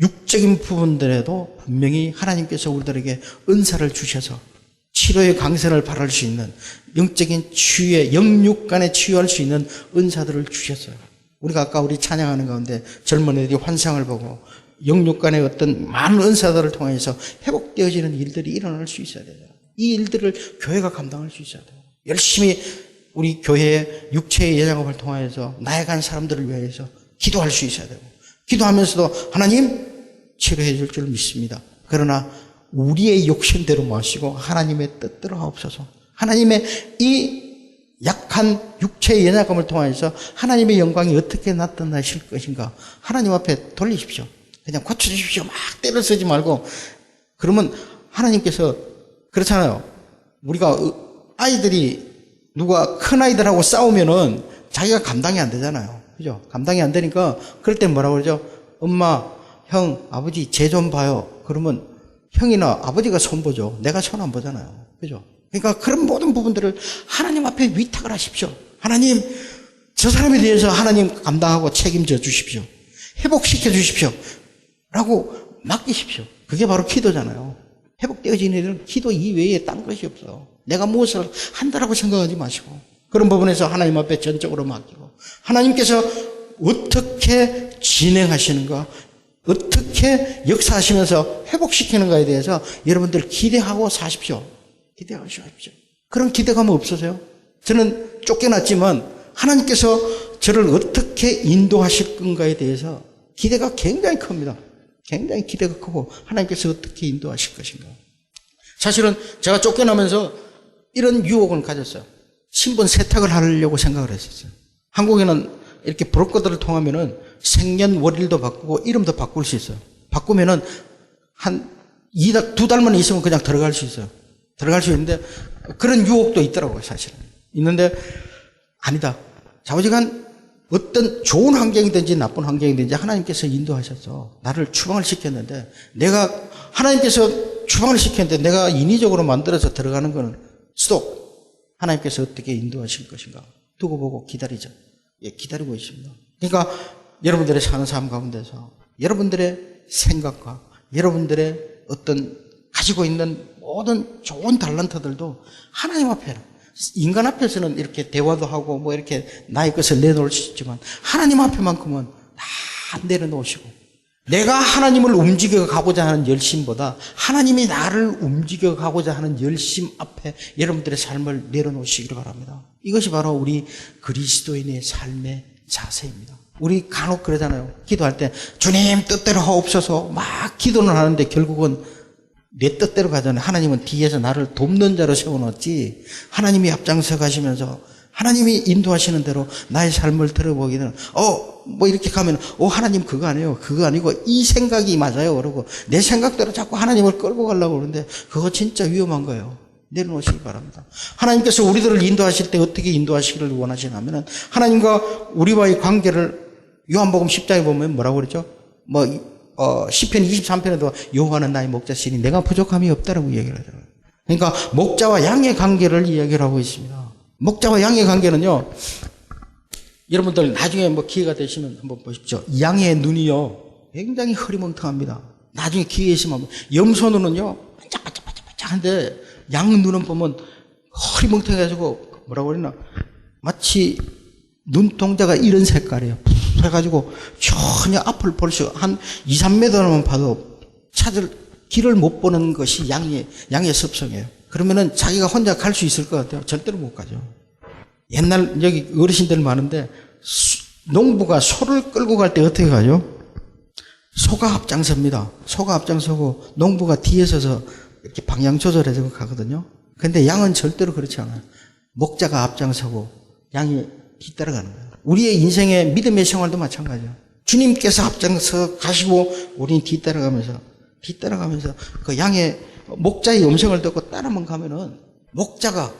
육적인 부분들에도 분명히 하나님께서 우리들에게 은사를 주셔서 치료의 강선을 바랄 수 있는 영적인 치유에 영육 간에 치유할 수 있는 은사들을 주셨어요. 우리가 아까 우리 찬양하는 가운데 젊은 애들이 환상을 보고 영육 간의 어떤 많은 은사들을 통해서 회복되어지는 일들이 일어날 수 있어야 돼요. 이 일들을 교회가 감당할 수 있어야 돼요. 열심히 우리 교회의 육체의 예장업을 통해서 나아간 사람들을 위해서 기도할 수 있어야 되고, 기도하면서도 하나님 치료해 줄 줄 믿습니다. 그러나 우리의 욕심대로 마시고 하나님의 뜻대로 하옵소서. 하나님의 이 약한 육체의 연약함을 통해서 하나님의 영광이 어떻게 나타나실 것인가 하나님 앞에 돌리십시오. 그냥 고쳐주십시오. 막 때를 쓰지 말고. 그러면 하나님께서 그렇잖아요. 우리가 아이들이 누가 큰 아이들하고 싸우면은 자기가 감당이 안 되잖아요. 그죠? 감당이 안 되니까 그럴 땐 뭐라고 그러죠? 엄마, 형, 아버지 쟤 좀 봐요. 그러면 형이나 아버지가 손 보죠. 내가 손 안 보잖아요. 그죠? 그러니까 그런 모든 부분들을 하나님 앞에 위탁을 하십시오. 하나님, 저 사람에 대해서 하나님 감당하고 책임져 주십시오. 회복시켜 주십시오. 라고 맡기십시오. 그게 바로 기도잖아요. 회복되어지는 일은 기도 이외에 딴 것이 없어. 내가 무엇을 한다라고 생각하지 마시고 그런 부분에서 하나님 앞에 전적으로 맡기고 하나님께서 어떻게 진행하시는가, 어떻게 역사하시면서 회복시키는가에 대해서 여러분들 기대하고 사십시오. 기대하고 사십시오. 그런 기대감은 없으세요? 저는 쫓겨났지만 하나님께서 저를 어떻게 인도하실 건가에 대해서 기대가 굉장히 큽니다. 굉장히 기대가 크고 하나님께서 어떻게 인도하실 것인가. 사실은 제가 쫓겨나면서 이런 유혹을 가졌어요. 신분 세탁을 하려고 생각을 했었어요. 한국에는 이렇게 브로커들을 통하면은 생년월일도 바꾸고 이름도 바꿀 수 있어요. 바꾸면은 한 2달만 있으면 그냥 들어갈 수 있어요. 들어갈 수 있는데 그런 유혹도 있더라고요, 사실은. 있는데 아니다. 좌우지간 어떤 좋은 환경이든지 나쁜 환경이든지 하나님께서 인도하셔서 나를 추방을 시켰는데 내가 하나님께서 추방을 시켰는데 내가 인위적으로 만들어서 들어가는 거는 스톱. 하나님께서 어떻게 인도하실 것인가 두고 보고 기다리자. 예, 기다리고 있습니다. 그러니까 여러분들의 사는 삶 가운데서 여러분들의 생각과 여러분들의 어떤 가지고 있는 모든 좋은 달란트들도 하나님 앞에, 인간 앞에서는 이렇게 대화도 하고 뭐 이렇게 나의 것을 내놓을 수 있지만 하나님 앞에만큼은 다 내려놓으시고 내가 하나님을 움직여 가고자 하는 열심보다 하나님이 나를 움직여 가고자 하는 열심 앞에 여러분들의 삶을 내려놓으시기를 바랍니다. 이것이 바로 우리 그리스도인의 삶의 자세입니다. 우리 간혹 그러잖아요. 기도할 때 주님 뜻대로 하옵소서 막 기도는 하는데 결국은 내 뜻대로 가잖아요. 하나님은 뒤에서 나를 돕는 자로 세워놓지 하나님이 앞장서 가시면서 하나님이 인도하시는 대로 나의 삶을 들어보기는 뭐 이렇게 가면 하나님 그거 아니에요. 그거 아니고 이 생각이 맞아요. 그러고 내 생각대로 자꾸 하나님을 끌고 가려고 그러는데 그거 진짜 위험한 거예요. 내려놓으시기 바랍니다. 하나님께서 우리들을 인도하실 때 어떻게 인도하시기를 원하시냐면은 하나님과 우리와의 관계를 요한복음 10장에 보면 뭐라고 그러죠? 시편 23편에도 여호와는 나의 목자시니 내가 부족함이 없다라고 이야기를 하잖아요. 그러니까 목자와 양의 관계를 이야기를 하고 있습니다. 목자와 양의 관계는요, 여러분들 나중에 기회가 되시면 한번 보십시오. 양의 눈이요 굉장히 흐리멍텅합니다. 나중에 기회 있으면 염소눈은요 반짝반짝반짝한데 양 눈은 보면 허리멍텅해가지고 뭐라고 그러나 마치 눈동자가 이런 색깔이에요. 그래가지고 전혀 앞을 볼 수 한 2, 3m만 봐도 찾을 길을 못 보는 것이 양의 습성이에요. 그러면은 자기가 혼자 갈 수 있을 것 같아요. 절대로 못 가죠. 옛날 여기 어르신들 많은데 농부가 소를 끌고 갈 때 어떻게 가죠? 소가 앞장섭니다. 소가 앞장서고 농부가 뒤에 서서 이렇게 방향 조절해서 가거든요. 근데 양은 절대로 그렇지 않아요. 목자가 앞장서고 양이 뒤따라가는 거예요. 우리의 인생의 믿음의 생활도 마찬가지예요. 주님께서 앞장서 가시고 우리는 뒤따라가면서 그 양의 목자의 음성을 듣고 따라만 가면은 목자가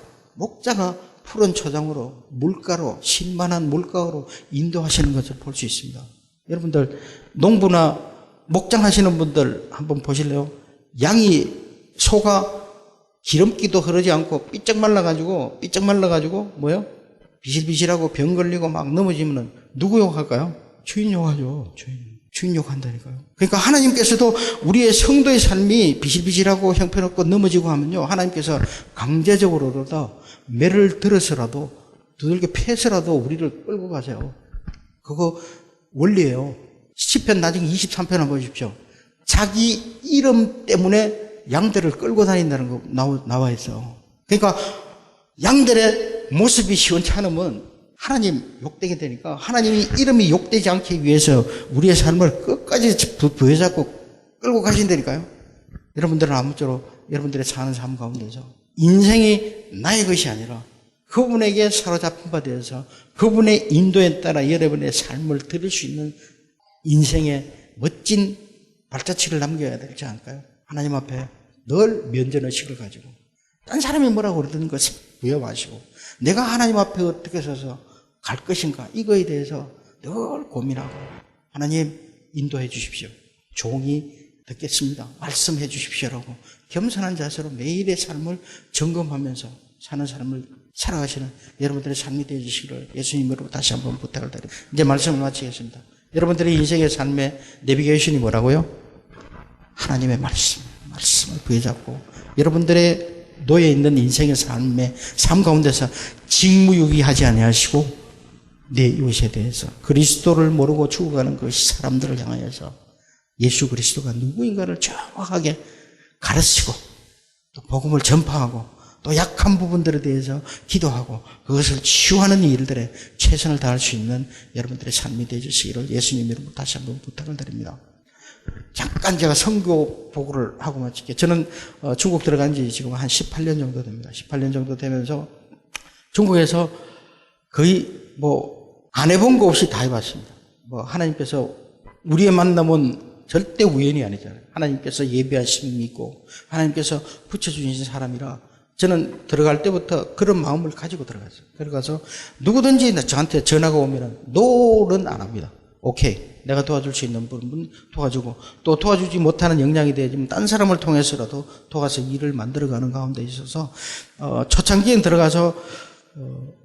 푸른 초장으로 물가로 신만한 물가로 인도하시는 것을 볼 수 있습니다. 여러분들 농부나 목장하시는 분들 한번 보실래요? 소가 기름기도 흐르지 않고 삐쩍 말라가지고 뭐요? 비실비실하고 병 걸리고 막 넘어지면은 누구 욕할까요? 주인 욕하죠. 주인 욕한다니까요. 그러니까 하나님께서도 우리의 성도의 삶이 비실비실하고 형편없고 넘어지고 하면요, 하나님께서 강제적으로라도 매를 들어서라도 두들겨 패서라도 우리를 끌고 가세요. 그거 원리예요. 시편 나중에 23편 한번 보십시오. 자기 이름 때문에 양들을 끌고 다닌다는 거 나와 있어. 그러니까 양들의 모습이 시원찮으면 하나님 욕되게 되니까 하나님이 이름이 욕되지 않기 위해서 우리의 삶을 끝까지 부여잡고 끌고 가신다니까요. 여러분들은 아무쪼록 여러분들의 사는 삶 가운데서 인생이 나의 것이 아니라 그분에게 사로잡힌 바 되어서 그분의 인도에 따라 여러분의 삶을 들을 수 있는 인생의 멋진 발자취를 남겨야 되지 않을까요? 하나님 앞에 늘 면전의식을 가지고 딴 사람이 뭐라고 그러든 것을 부여마시고 내가 하나님 앞에 어떻게 서서 갈 것인가 이거에 대해서 늘 고민하고 하나님 인도해 주십시오. 종이 듣겠습니다. 말씀해 주십시오라고 겸손한 자세로 매일의 삶을 점검하면서 사는 삶을 살아가시는 여러분들의 삶이 되어 주시기를 예수님으로 다시 한번 부탁을 드립니다. 이제 말씀을 마치겠습니다. 여러분들의 인생의 삶의 내비게이션이 뭐라고요? 하나님의 말씀을 부여잡고 여러분들의 놓여 있는 인생의 삶 가운데서 직무유기하지 아니하시고 내 이웃에 대해서 그리스도를 모르고 죽어가는 그 사람들을 향하여서 예수 그리스도가 누구인가를 정확하게 가르치고 또 복음을 전파하고 또 약한 부분들에 대해서 기도하고 그것을 치유하는 일들에 최선을 다할 수 있는 여러분들의 삶이 되어주시기를 예수님 이름으로 다시 한번 부탁을 드립니다. 잠깐 제가 선교 보고를 하고 마칠게요. 저는 중국 들어간 지 지금 한 18년 정도 됩니다. 18년 정도 되면서 중국에서 거의 안 해본 거 없이 다 해봤습니다. 하나님께서 우리의 만남은 절대 우연이 아니잖아요. 하나님께서 예비하심이 있고 하나님께서 붙여주신 사람이라 저는 들어갈 때부터 그런 마음을 가지고 들어갔어요. 들어가서 누구든지 저한테 전화가 오면은 노는 안 합니다. 오케이. 내가 도와줄 수 있는 부분 도와주고 또 도와주지 못하는 역량이 되어지면 딴 사람을 통해서라도 도와서 일을 만들어가는 가운데 있어서 초창기엔 들어가서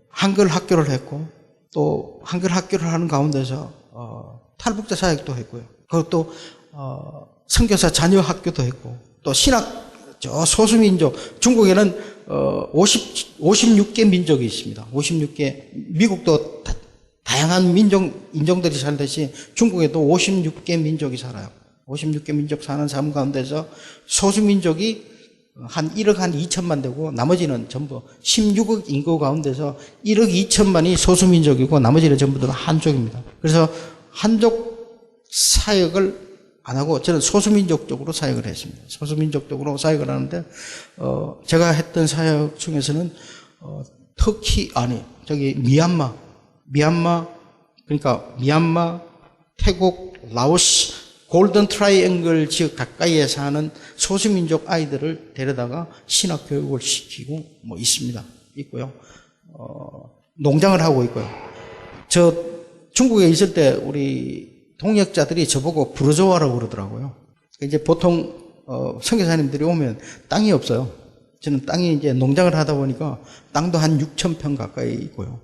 한글 학교를 했고 또 한글 학교를 하는 가운데서 탈북자 사역도 했고요. 그것도 선교사 자녀 학교도 했고 또 신학 소수민족 중국에는 56개 민족이 있습니다. 56개 미국도 다양한 인종들이 살듯이 중국에도 56개 민족이 살아요. 56개 민족 사는 삶 가운데서 소수민족이 한 1억 한 2천만 되고 나머지는 전부 16억 인구 가운데서 1억 2천만이 소수민족이고 나머지는 전부 다 한족입니다. 그래서 한족 사역을 안 하고 저는 소수민족 쪽으로 사역을 했습니다. 소수민족 쪽으로 사역을 하는데 제가 했던 사역 중에서는 미얀마, 태국, 라오스, 골든 트라이앵글 지역 가까이에 사는 소수민족 아이들을 데려다가 신학 교육을 시키고 있고요. 농장을 하고 있고요. 저 중국에 있을 때 우리 동역자들이 저보고 부르조아라고 그러더라고요. 이제 보통 선교사님들이 오면 땅이 없어요. 저는 땅이 이제 농장을 하다 보니까 땅도 한 6,000평 가까이 있고요.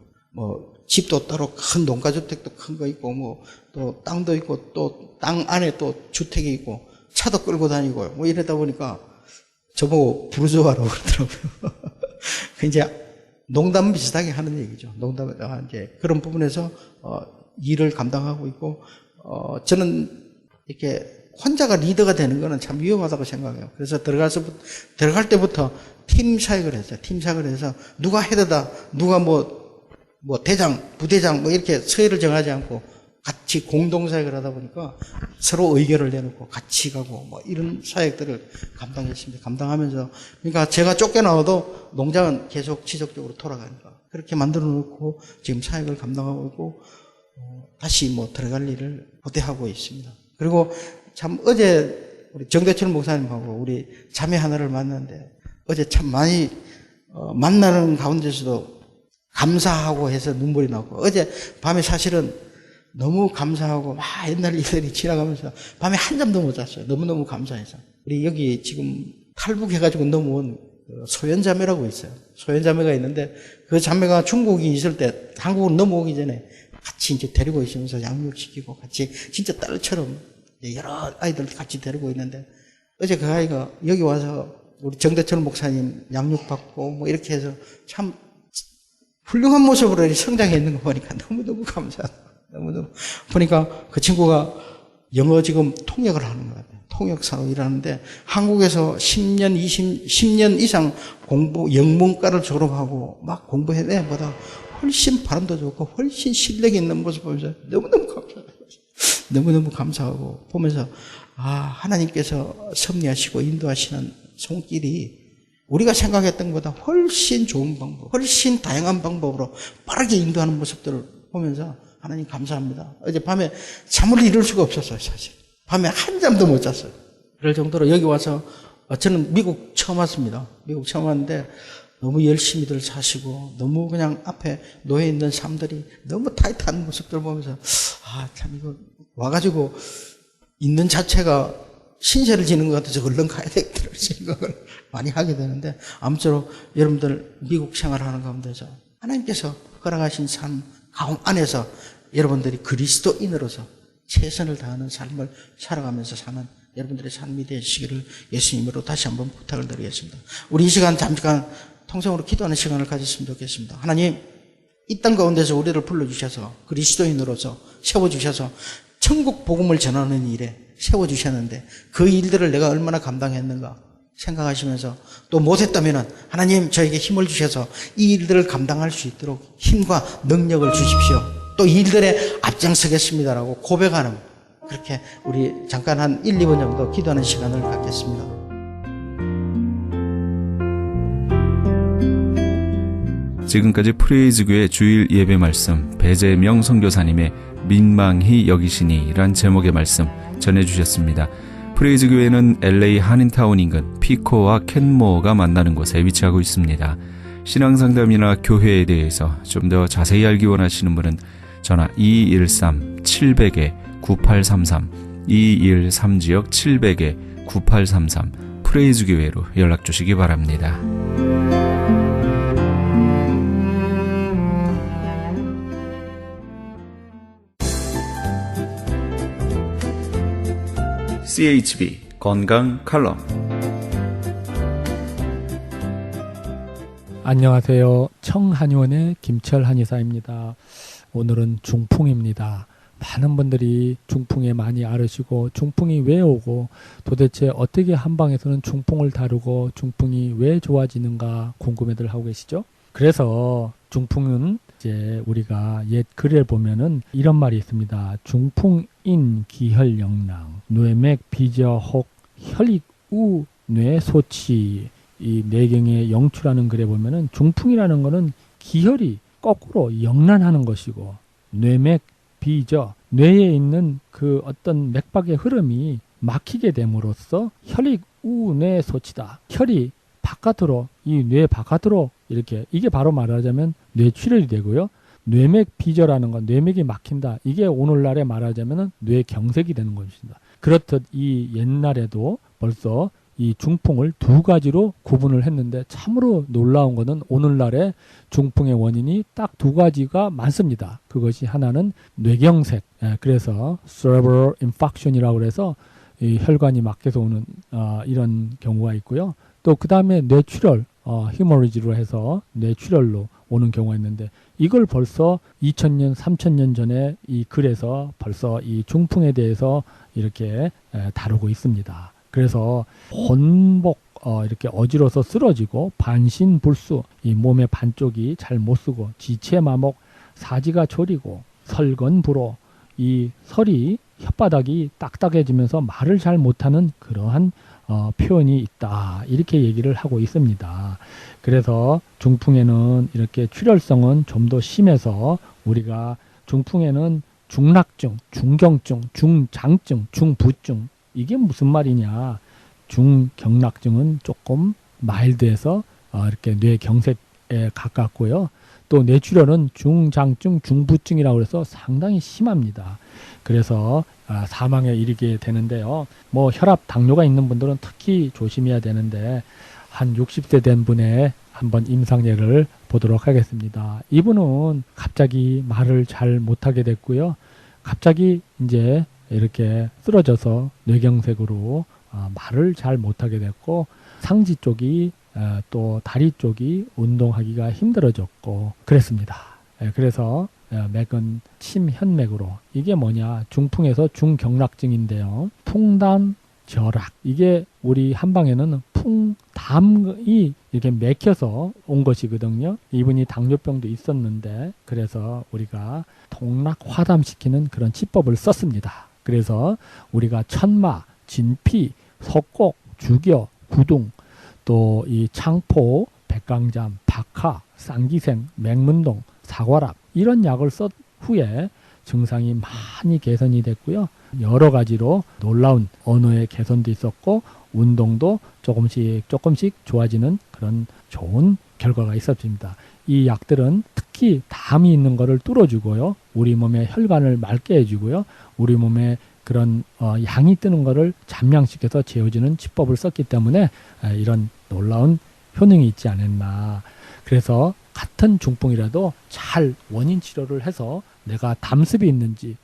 집도 따로 큰 농가주택도 큰 거 있고 또 땅도 있고 또 땅 안에 또 주택이 있고 차도 끌고 다니고 뭐 이러다 보니까 저보고 부르주아라고 그러더라고요. 이제 농담 비슷하게 하는 얘기죠. 농담, 이제 그런 부분에서, 일을 감당하고 있고, 저는 이렇게 혼자가 리더가 되는 거는 참 위험하다고 생각해요. 그래서 들어갈 때부터 팀 사역을 했어요. 팀 사역을 해서 누가 헤드다, 누가 뭐 대장, 부대장 뭐 이렇게 서열을 정하지 않고 같이 공동사역을 하다 보니까 서로 의견을 내놓고 같이 가고 뭐 이런 사역들을 감당했습니다. 감당하면서 그러니까 제가 쫓겨나와도 농장은 계속 지속적으로 돌아가니까 그렇게 만들어 놓고 지금 사역을 감당하고 있고 다시 뭐 들어갈 일을 고대하고 있습니다. 그리고 참 어제 우리 정대철 목사님하고 우리 자매 하나를 만났는데 어제 참 많이 만나는 가운데서도 감사하고 해서 눈물이 나고 어제 밤에 사실은 너무 감사하고 막 옛날 일들이 지나가면서 밤에 한잠도 못 잤어요. 너무너무 감사해서. 우리 여기 지금 탈북해가지고 넘어온 소연자매라고 있어요. 소연자매가 있는데 그 자매가 중국에 있을 때 한국으로 넘어오기 전에 같이 이제 데리고 있으면서 양육시키고 같이 진짜 딸처럼 여러 아이들 같이 데리고 있는데 어제 그 아이가 여기 와서 우리 정대철 목사님 양육받고 뭐 이렇게 해서 참 훌륭한 모습으로 성장해 있는 거 보니까 너무너무 감사하다. 너무너무 보니까 그 친구가 영어 지금 통역을 하는 것 같아요. 통역사로 일하는데 한국에서 10년 이상 영문과를 졸업하고 막 공부해낸 애보다 훨씬 발음도 좋고 훨씬 실력이 있는 모습 보면서 너무너무 감사해요. 너무너무 감사하고 보면서 하나님께서 섭리하시고 인도하시는 손길이 우리가 생각했던 것보다 훨씬 좋은 방법, 훨씬 다양한 방법으로 빠르게 인도하는 모습들을 보면서 하나님 감사합니다. 어제 밤에 잠을 이룰 수가 없었어요, 사실. 밤에 한잠도 못 잤어요. 그럴 정도로 여기 와서 저는 미국 처음 왔습니다. 미국 처음 왔는데 너무 열심히들 사시고 너무 그냥 앞에 놓여 있는 삶들이 너무 타이트한 모습들 보면서 참 이거 와가지고 있는 자체가 신세를 지는 것 같아서 얼른 가야 되겠다는 생각을 많이 하게 되는데 아무쪼록 여러분들 미국 생활하는 가운데서 하나님께서 허락하신 삶 안에서 여러분들이 그리스도인으로서 최선을 다하는 삶을 살아가면서 사는 여러분들의 삶이 되시기를 예수님으로 다시 한번 부탁을 드리겠습니다. 우리 이 시간 잠깐 통성으로 기도하는 시간을 가졌으면 좋겠습니다. 하나님, 이 땅 가운데서 우리를 불러주셔서 그리스도인으로서 세워주셔서 천국 복음을 전하는 일에 세워주셨는데 그 일들을 내가 얼마나 감당했는가 생각하시면서 또 못했다면 하나님 저에게 힘을 주셔서 이 일들을 감당할 수 있도록 힘과 능력을 주십시오. 또 이 일들에 앞장서겠습니다라고 고백하는 그렇게 우리 잠깐 한 1, 2분 정도 기도하는 시간을 갖겠습니다. 지금까지 프레이즈교회 주일 예배 말씀 배재명 선교사님의 민망히 여기시니 란 제목의 말씀 전해주셨습니다. 프레이즈교회는 LA 한인타운 인근 피코와 캔모어가 만나는 곳에 위치하고 있습니다. 신앙상담이나 교회에 대해서 좀 더 자세히 알기 원하시는 분은 전화 213-700-9833 213-700-9833 프레이즈교회로 연락주시기 바랍니다. CHB 건강 칼럼. 안녕하세요. 청한의원의 김철 한의사입니다. 오늘은 중풍입니다. 많은 분들이 중풍에 많이 앓으시고 중풍이 왜 오고 도대체 어떻게 한방에서는 중풍을 다루고 중풍이 왜 좋아지는가 궁금해들 하고 계시죠? 그래서 중풍은 이제 우리가 옛 글에 보면은 이런 말이 있습니다. 중풍인 기혈영랑 뇌맥 비저혹 혈익우 뇌소치 이 뇌경의 영추라는 글에 보면은 중풍이라는 거는 기혈이 거꾸로 영란하는 것이고 뇌맥 비저 뇌에 있는 그 어떤 맥박의 흐름이 막히게 됨으로써 혈익우 뇌소치다. 혈이 바깥으로 이 뇌 바깥으로 이렇게 이게 바로 말하자면 뇌출혈이 되고요. 뇌맥 비저라는 건 뇌맥이 막힌다. 이게 오늘날에 말하자면 뇌경색이 되는 것입니다. 그렇듯 이 옛날에도 벌써 이 중풍을 두 가지로 구분을 했는데 참으로 놀라운 것은 오늘날의 중풍의 원인이 딱 두 가지가 많습니다. 그것이 하나는 뇌경색, 그래서 cerebral infarction이라고 해서 이 혈관이 막혀서 오는 이런 경우가 있고요. 또 그 다음에 뇌출혈, 히모리지로 해서 뇌출혈로 오는 경우가 있는데 이걸 벌써 2000년, 3000년 전에 이 글에서 벌써 이 중풍에 대해서 이렇게 다루고 있습니다. 그래서 혼복 이렇게 어지러서 쓰러지고 반신불수, 이 몸의 반쪽이 잘 못 쓰고 지체마목, 사지가 저리고 설건불호, 이 설이 혓바닥이 딱딱해지면서 말을 잘 못하는 그러한 표현이 있다, 이렇게 얘기를 하고 있습니다. 그래서 중풍에는 이렇게 출혈성은 좀 더 심해서 우리가 중풍에는 중락증, 중경증, 중장증, 중부증, 이게 무슨 말이냐, 중경락증은 조금 마일드해서 이렇게 뇌경색에 가깝고요. 또 뇌출혈은 중장증, 중부증이라고 해서 상당히 심합니다. 그래서 사망에 이르게 되는데요. 뭐 혈압, 당뇨가 있는 분들은 특히 조심해야 되는데 한 60세 된 분의 한번 임상예를 보도록 하겠습니다. 이분은 갑자기 말을 잘 못하게 됐고요. 갑자기 이제 이렇게 쓰러져서 뇌경색으로 말을 잘 못하게 됐고, 상지 쪽이 또 다리 쪽이 운동하기가 힘들어졌고 그랬습니다. 그래서 맥은 침현맥으로, 이게 뭐냐, 중풍에서 중경락증인데요. 풍담 절악, 이게 우리 한방에는 풍담이 이렇게 맥혀서 온 것이거든요. 이분이 당뇨병도 있었는데 그래서 우리가 동락 화담시키는 그런 치법을 썼습니다. 그래서 우리가 천마, 진피, 석곡, 주겨, 구둥, 또 이 창포, 백강잠, 박하, 쌍기생, 맹문동, 사과락, 이런 약을 쓴 후에 증상이 많이 개선이 됐고요. 여러 가지로 놀라운 언어의 개선도 있었고 운동도 조금씩 좋아지는 그런 좋은 결과가 있었습니다. 이 약들은 특히 담이 있는 것을 뚫어주고요. 우리 몸의 혈관을 맑게 해주고요. 우리 몸에 그런 양이 뜨는 것을 잠량시켜서 재워주는 치법을 썼기 때문에 이런 놀라운 효능이 있지 않았나. 그래서 같은 중풍이라도 잘 원인 치료를 해서 내가 담습이 있는지,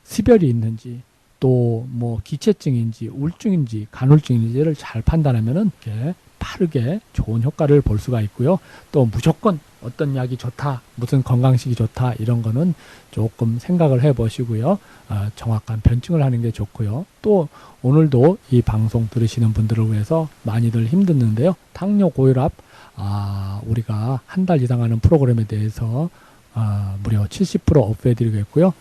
습열이 있는지, 또 뭐 기체증인지, 우울증인지, 간우울증인지를 잘 판단하면은 이렇게 빠르게 좋은 효과를 볼 수가 있고요. 또 무조건 어떤 약이 좋다, 무슨 건강식이 좋다, 이런 거는 조금 생각을 해보시고요. 정확한 변증을 하는 게 좋고요. 또 오늘도 이 방송 들으시는 분들을 위해서 많이들 힘드는데요. 당뇨, 고혈압, 우리가 한 달 이상 하는 프로그램에 대해서 무려 70% 업해드리겠고요.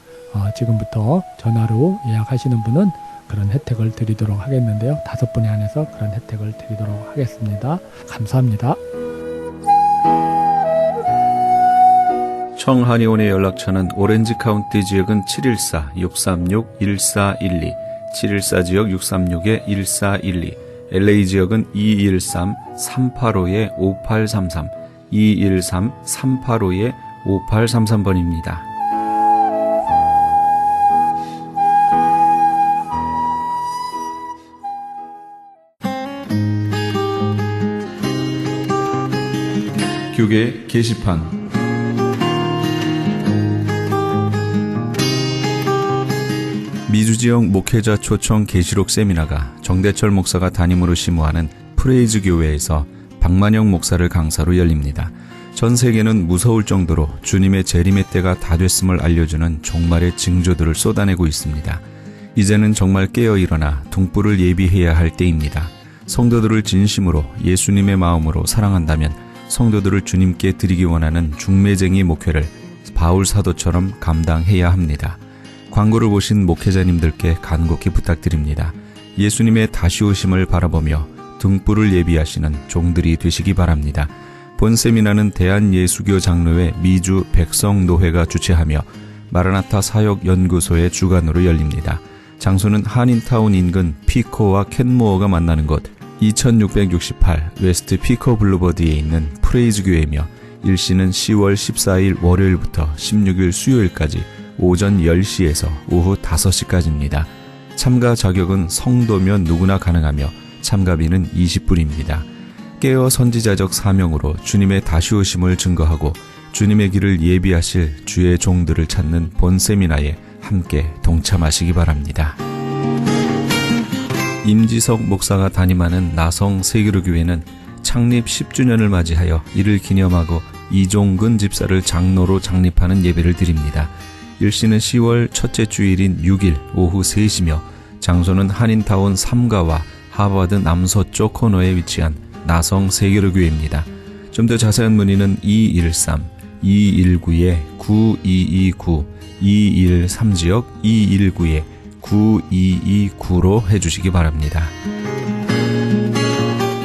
지금부터 전화로 예약하시는 분은 그런 혜택을 드리도록 하겠는데요. 5분에 한해서 그런 혜택을 드리도록 하겠습니다. 감사합니다. 청한의원의 연락처는 오렌지 카운티 지역은 714-636-1412, 714 지역 636-1412, LA 지역은 213-385-5833, 213-385-5833번입니다. 교계 게시판. 미주지역 목회자 초청 계시록 세미나가 정대철 목사가 담임으로 심우하는 프레이즈 교회에서 박만영 목사를 강사로 열립니다. 전 세계는 무서울 정도로 주님의 재림의 때가 다 됐음을 알려주는 종말의 징조들을 쏟아내고 있습니다. 이제는 정말 깨어 일어나 등불을 예비해야 할 때입니다. 성도들을 진심으로 예수님의 마음으로 사랑한다면 성도들을 주님께 드리기 원하는 중매쟁이 목회를 바울 사도처럼 감당해야 합니다. 광고를 보신 목회자님들께 간곡히 부탁드립니다. 예수님의 다시 오심을 바라보며 등불을 예비하시는 종들이 되시기 바랍니다. 본 세미나는 대한예수교 장로회 미주 백성노회가 주최하며 마라나타 사역연구소의 주관으로 열립니다. 장소는 한인타운 인근 피코와 켄모어가 만나는 곳 2668 웨스트 피코 블루버드에 있는 프레이즈 교회이며 일시는 10월 14일 월요일부터 16일 수요일까지 오전 10시에서 오후 5시까지입니다. 참가 자격은 성도면 누구나 가능하며 참가비는 20불입니다. 깨어 선지자적 사명으로 주님의 다시 오심을 증거하고 주님의 길을 예비하실 주의 종들을 찾는 본 세미나에 함께 동참하시기 바랍니다. 임지석 목사가 담임하는 나성 세계로교회는 창립 10주년을 맞이하여 이를 기념하고 이종근 집사를 장로로 창립하는 예배를 드립니다. 일시는 10월 첫째 주일인 6일 오후 3시며 장소는 한인타운 3가와 하버드 남서쪽 코너에 위치한 나성 세계로교회입니다. 좀 더 자세한 문의는 213-219-9229, 213지역 219-9229로 해주시기 바랍니다.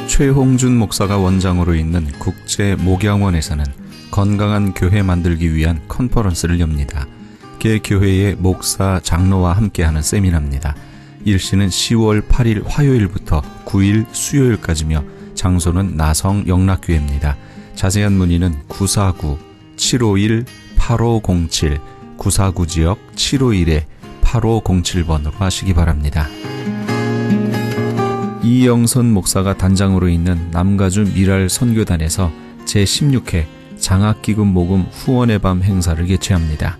최홍준 목사가 원장으로 있는 국제목양원에서는 건강한 교회 만들기 위한 컨퍼런스를 엽니다. 개 교회의 목사, 장로와 함께하는 세미나입니다. 일시는 10월 8일 화요일부터 9일 수요일까지며 장소는 나성 영락교회입니다. 자세한 문의는 949-751-8507, 949지역 751-8507번으로 하시기 바랍니다. 이영선 목사가 단장으로 있는 남가주 미랄 선교단에서 제16회 장학기금 모금 후원의 밤 행사를 개최합니다.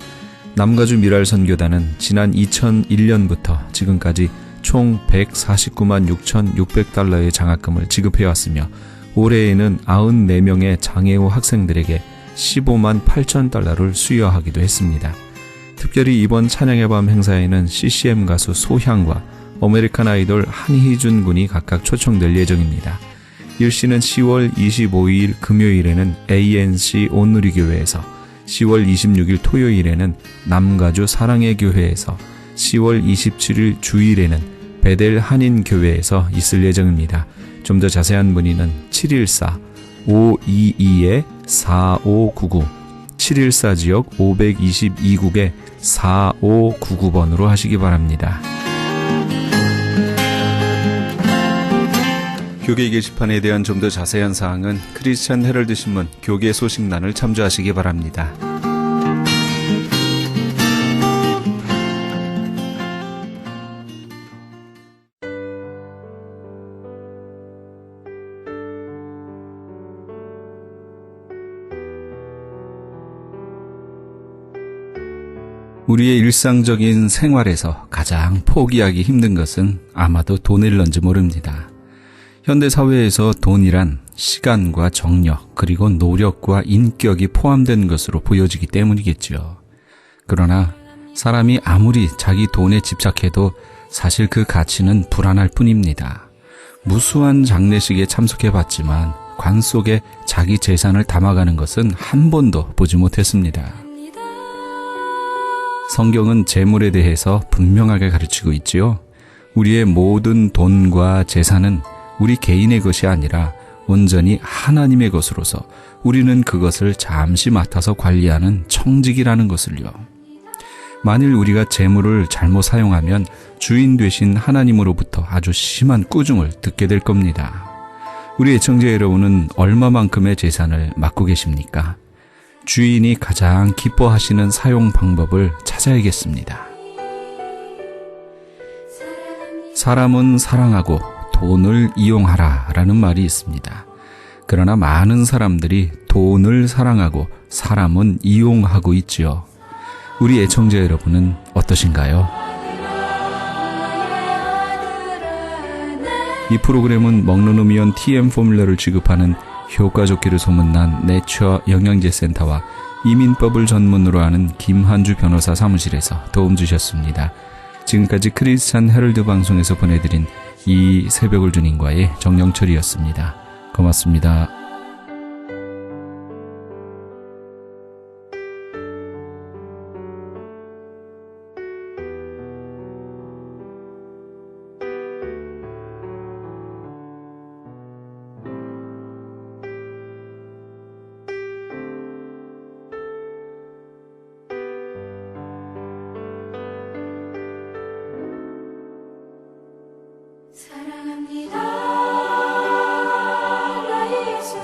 남가주 미랄 선교단은 지난 2001년부터 지금까지 총 149만 6,600달러의 장학금을 지급해왔으며 올해에는 94명의 장애우 학생들에게 15만 8천 달러를 수여하기도 했습니다. 특별히 이번 찬양의 밤 행사에는 CCM 가수 소향과 아메리칸 아이돌 한희준 군이 각각 초청될 예정입니다. 일시는 10월 25일 금요일에는 ANC 온누리교회에서, 10월 26일 토요일에는 남가주 사랑의 교회에서, 10월 27일 주일에는 베델 한인교회에서 있을 예정입니다. 좀 더 자세한 문의는 714-522-4599, 714지역 522국에 4599번으로 하시기 바랍니다. 교계 게시판에 대한 좀 더 자세한 사항은 크리스찬 헤럴드 신문 교계 소식란을 참조하시기 바랍니다. 우리의 일상적인 생활에서 가장 포기하기 힘든 것은 아마도 돈일런지 모릅니다. 현대사회에서 돈이란 시간과 정력, 그리고 노력과 인격이 포함된 것으로 보여지기 때문이겠죠. 그러나 사람이 아무리 자기 돈에 집착해도 사실 그 가치는 불안할 뿐입니다. 무수한 장례식에 참석해봤지만 관 속에 자기 재산을 담아가는 것은 한 번도 보지 못했습니다. 성경은 재물에 대해서 분명하게 가르치고 있지요. 우리의 모든 돈과 재산은 우리 개인의 것이 아니라 온전히 하나님의 것으로서 우리는 그것을 잠시 맡아서 관리하는 청직이라는 것을요. 만일 우리가 재물을 잘못 사용하면 주인 되신 하나님으로부터 아주 심한 꾸중을 듣게 될 겁니다. 우리 애청자 여러분은 얼마만큼의 재산을 맡고 계십니까? 주인이 가장 기뻐하시는 사용 방법을 찾아야겠습니다. 사람은 사랑하고 돈을 이용하라 라는 말이 있습니다. 그러나 많은 사람들이 돈을 사랑하고 사람은 이용하고 있지요. 우리 애청자 여러분은 어떠신가요? 이 프로그램은 먹노노미온 TM 포뮬러를 지급하는 효과 좋기를 소문난 내처 영양제 센터와 이민법을 전문으로 하는 김한주 변호사 사무실에서 도움 주셨습니다. 지금까지 크리스찬 헤럴드 방송에서 보내드린 이 새벽을 주님과의 정영철이었습니다. 고맙습니다. 사랑합니다 나의 예수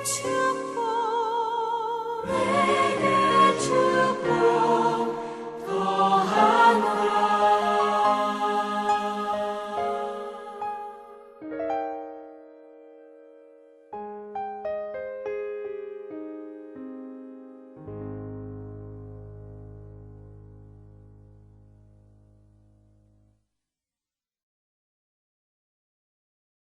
주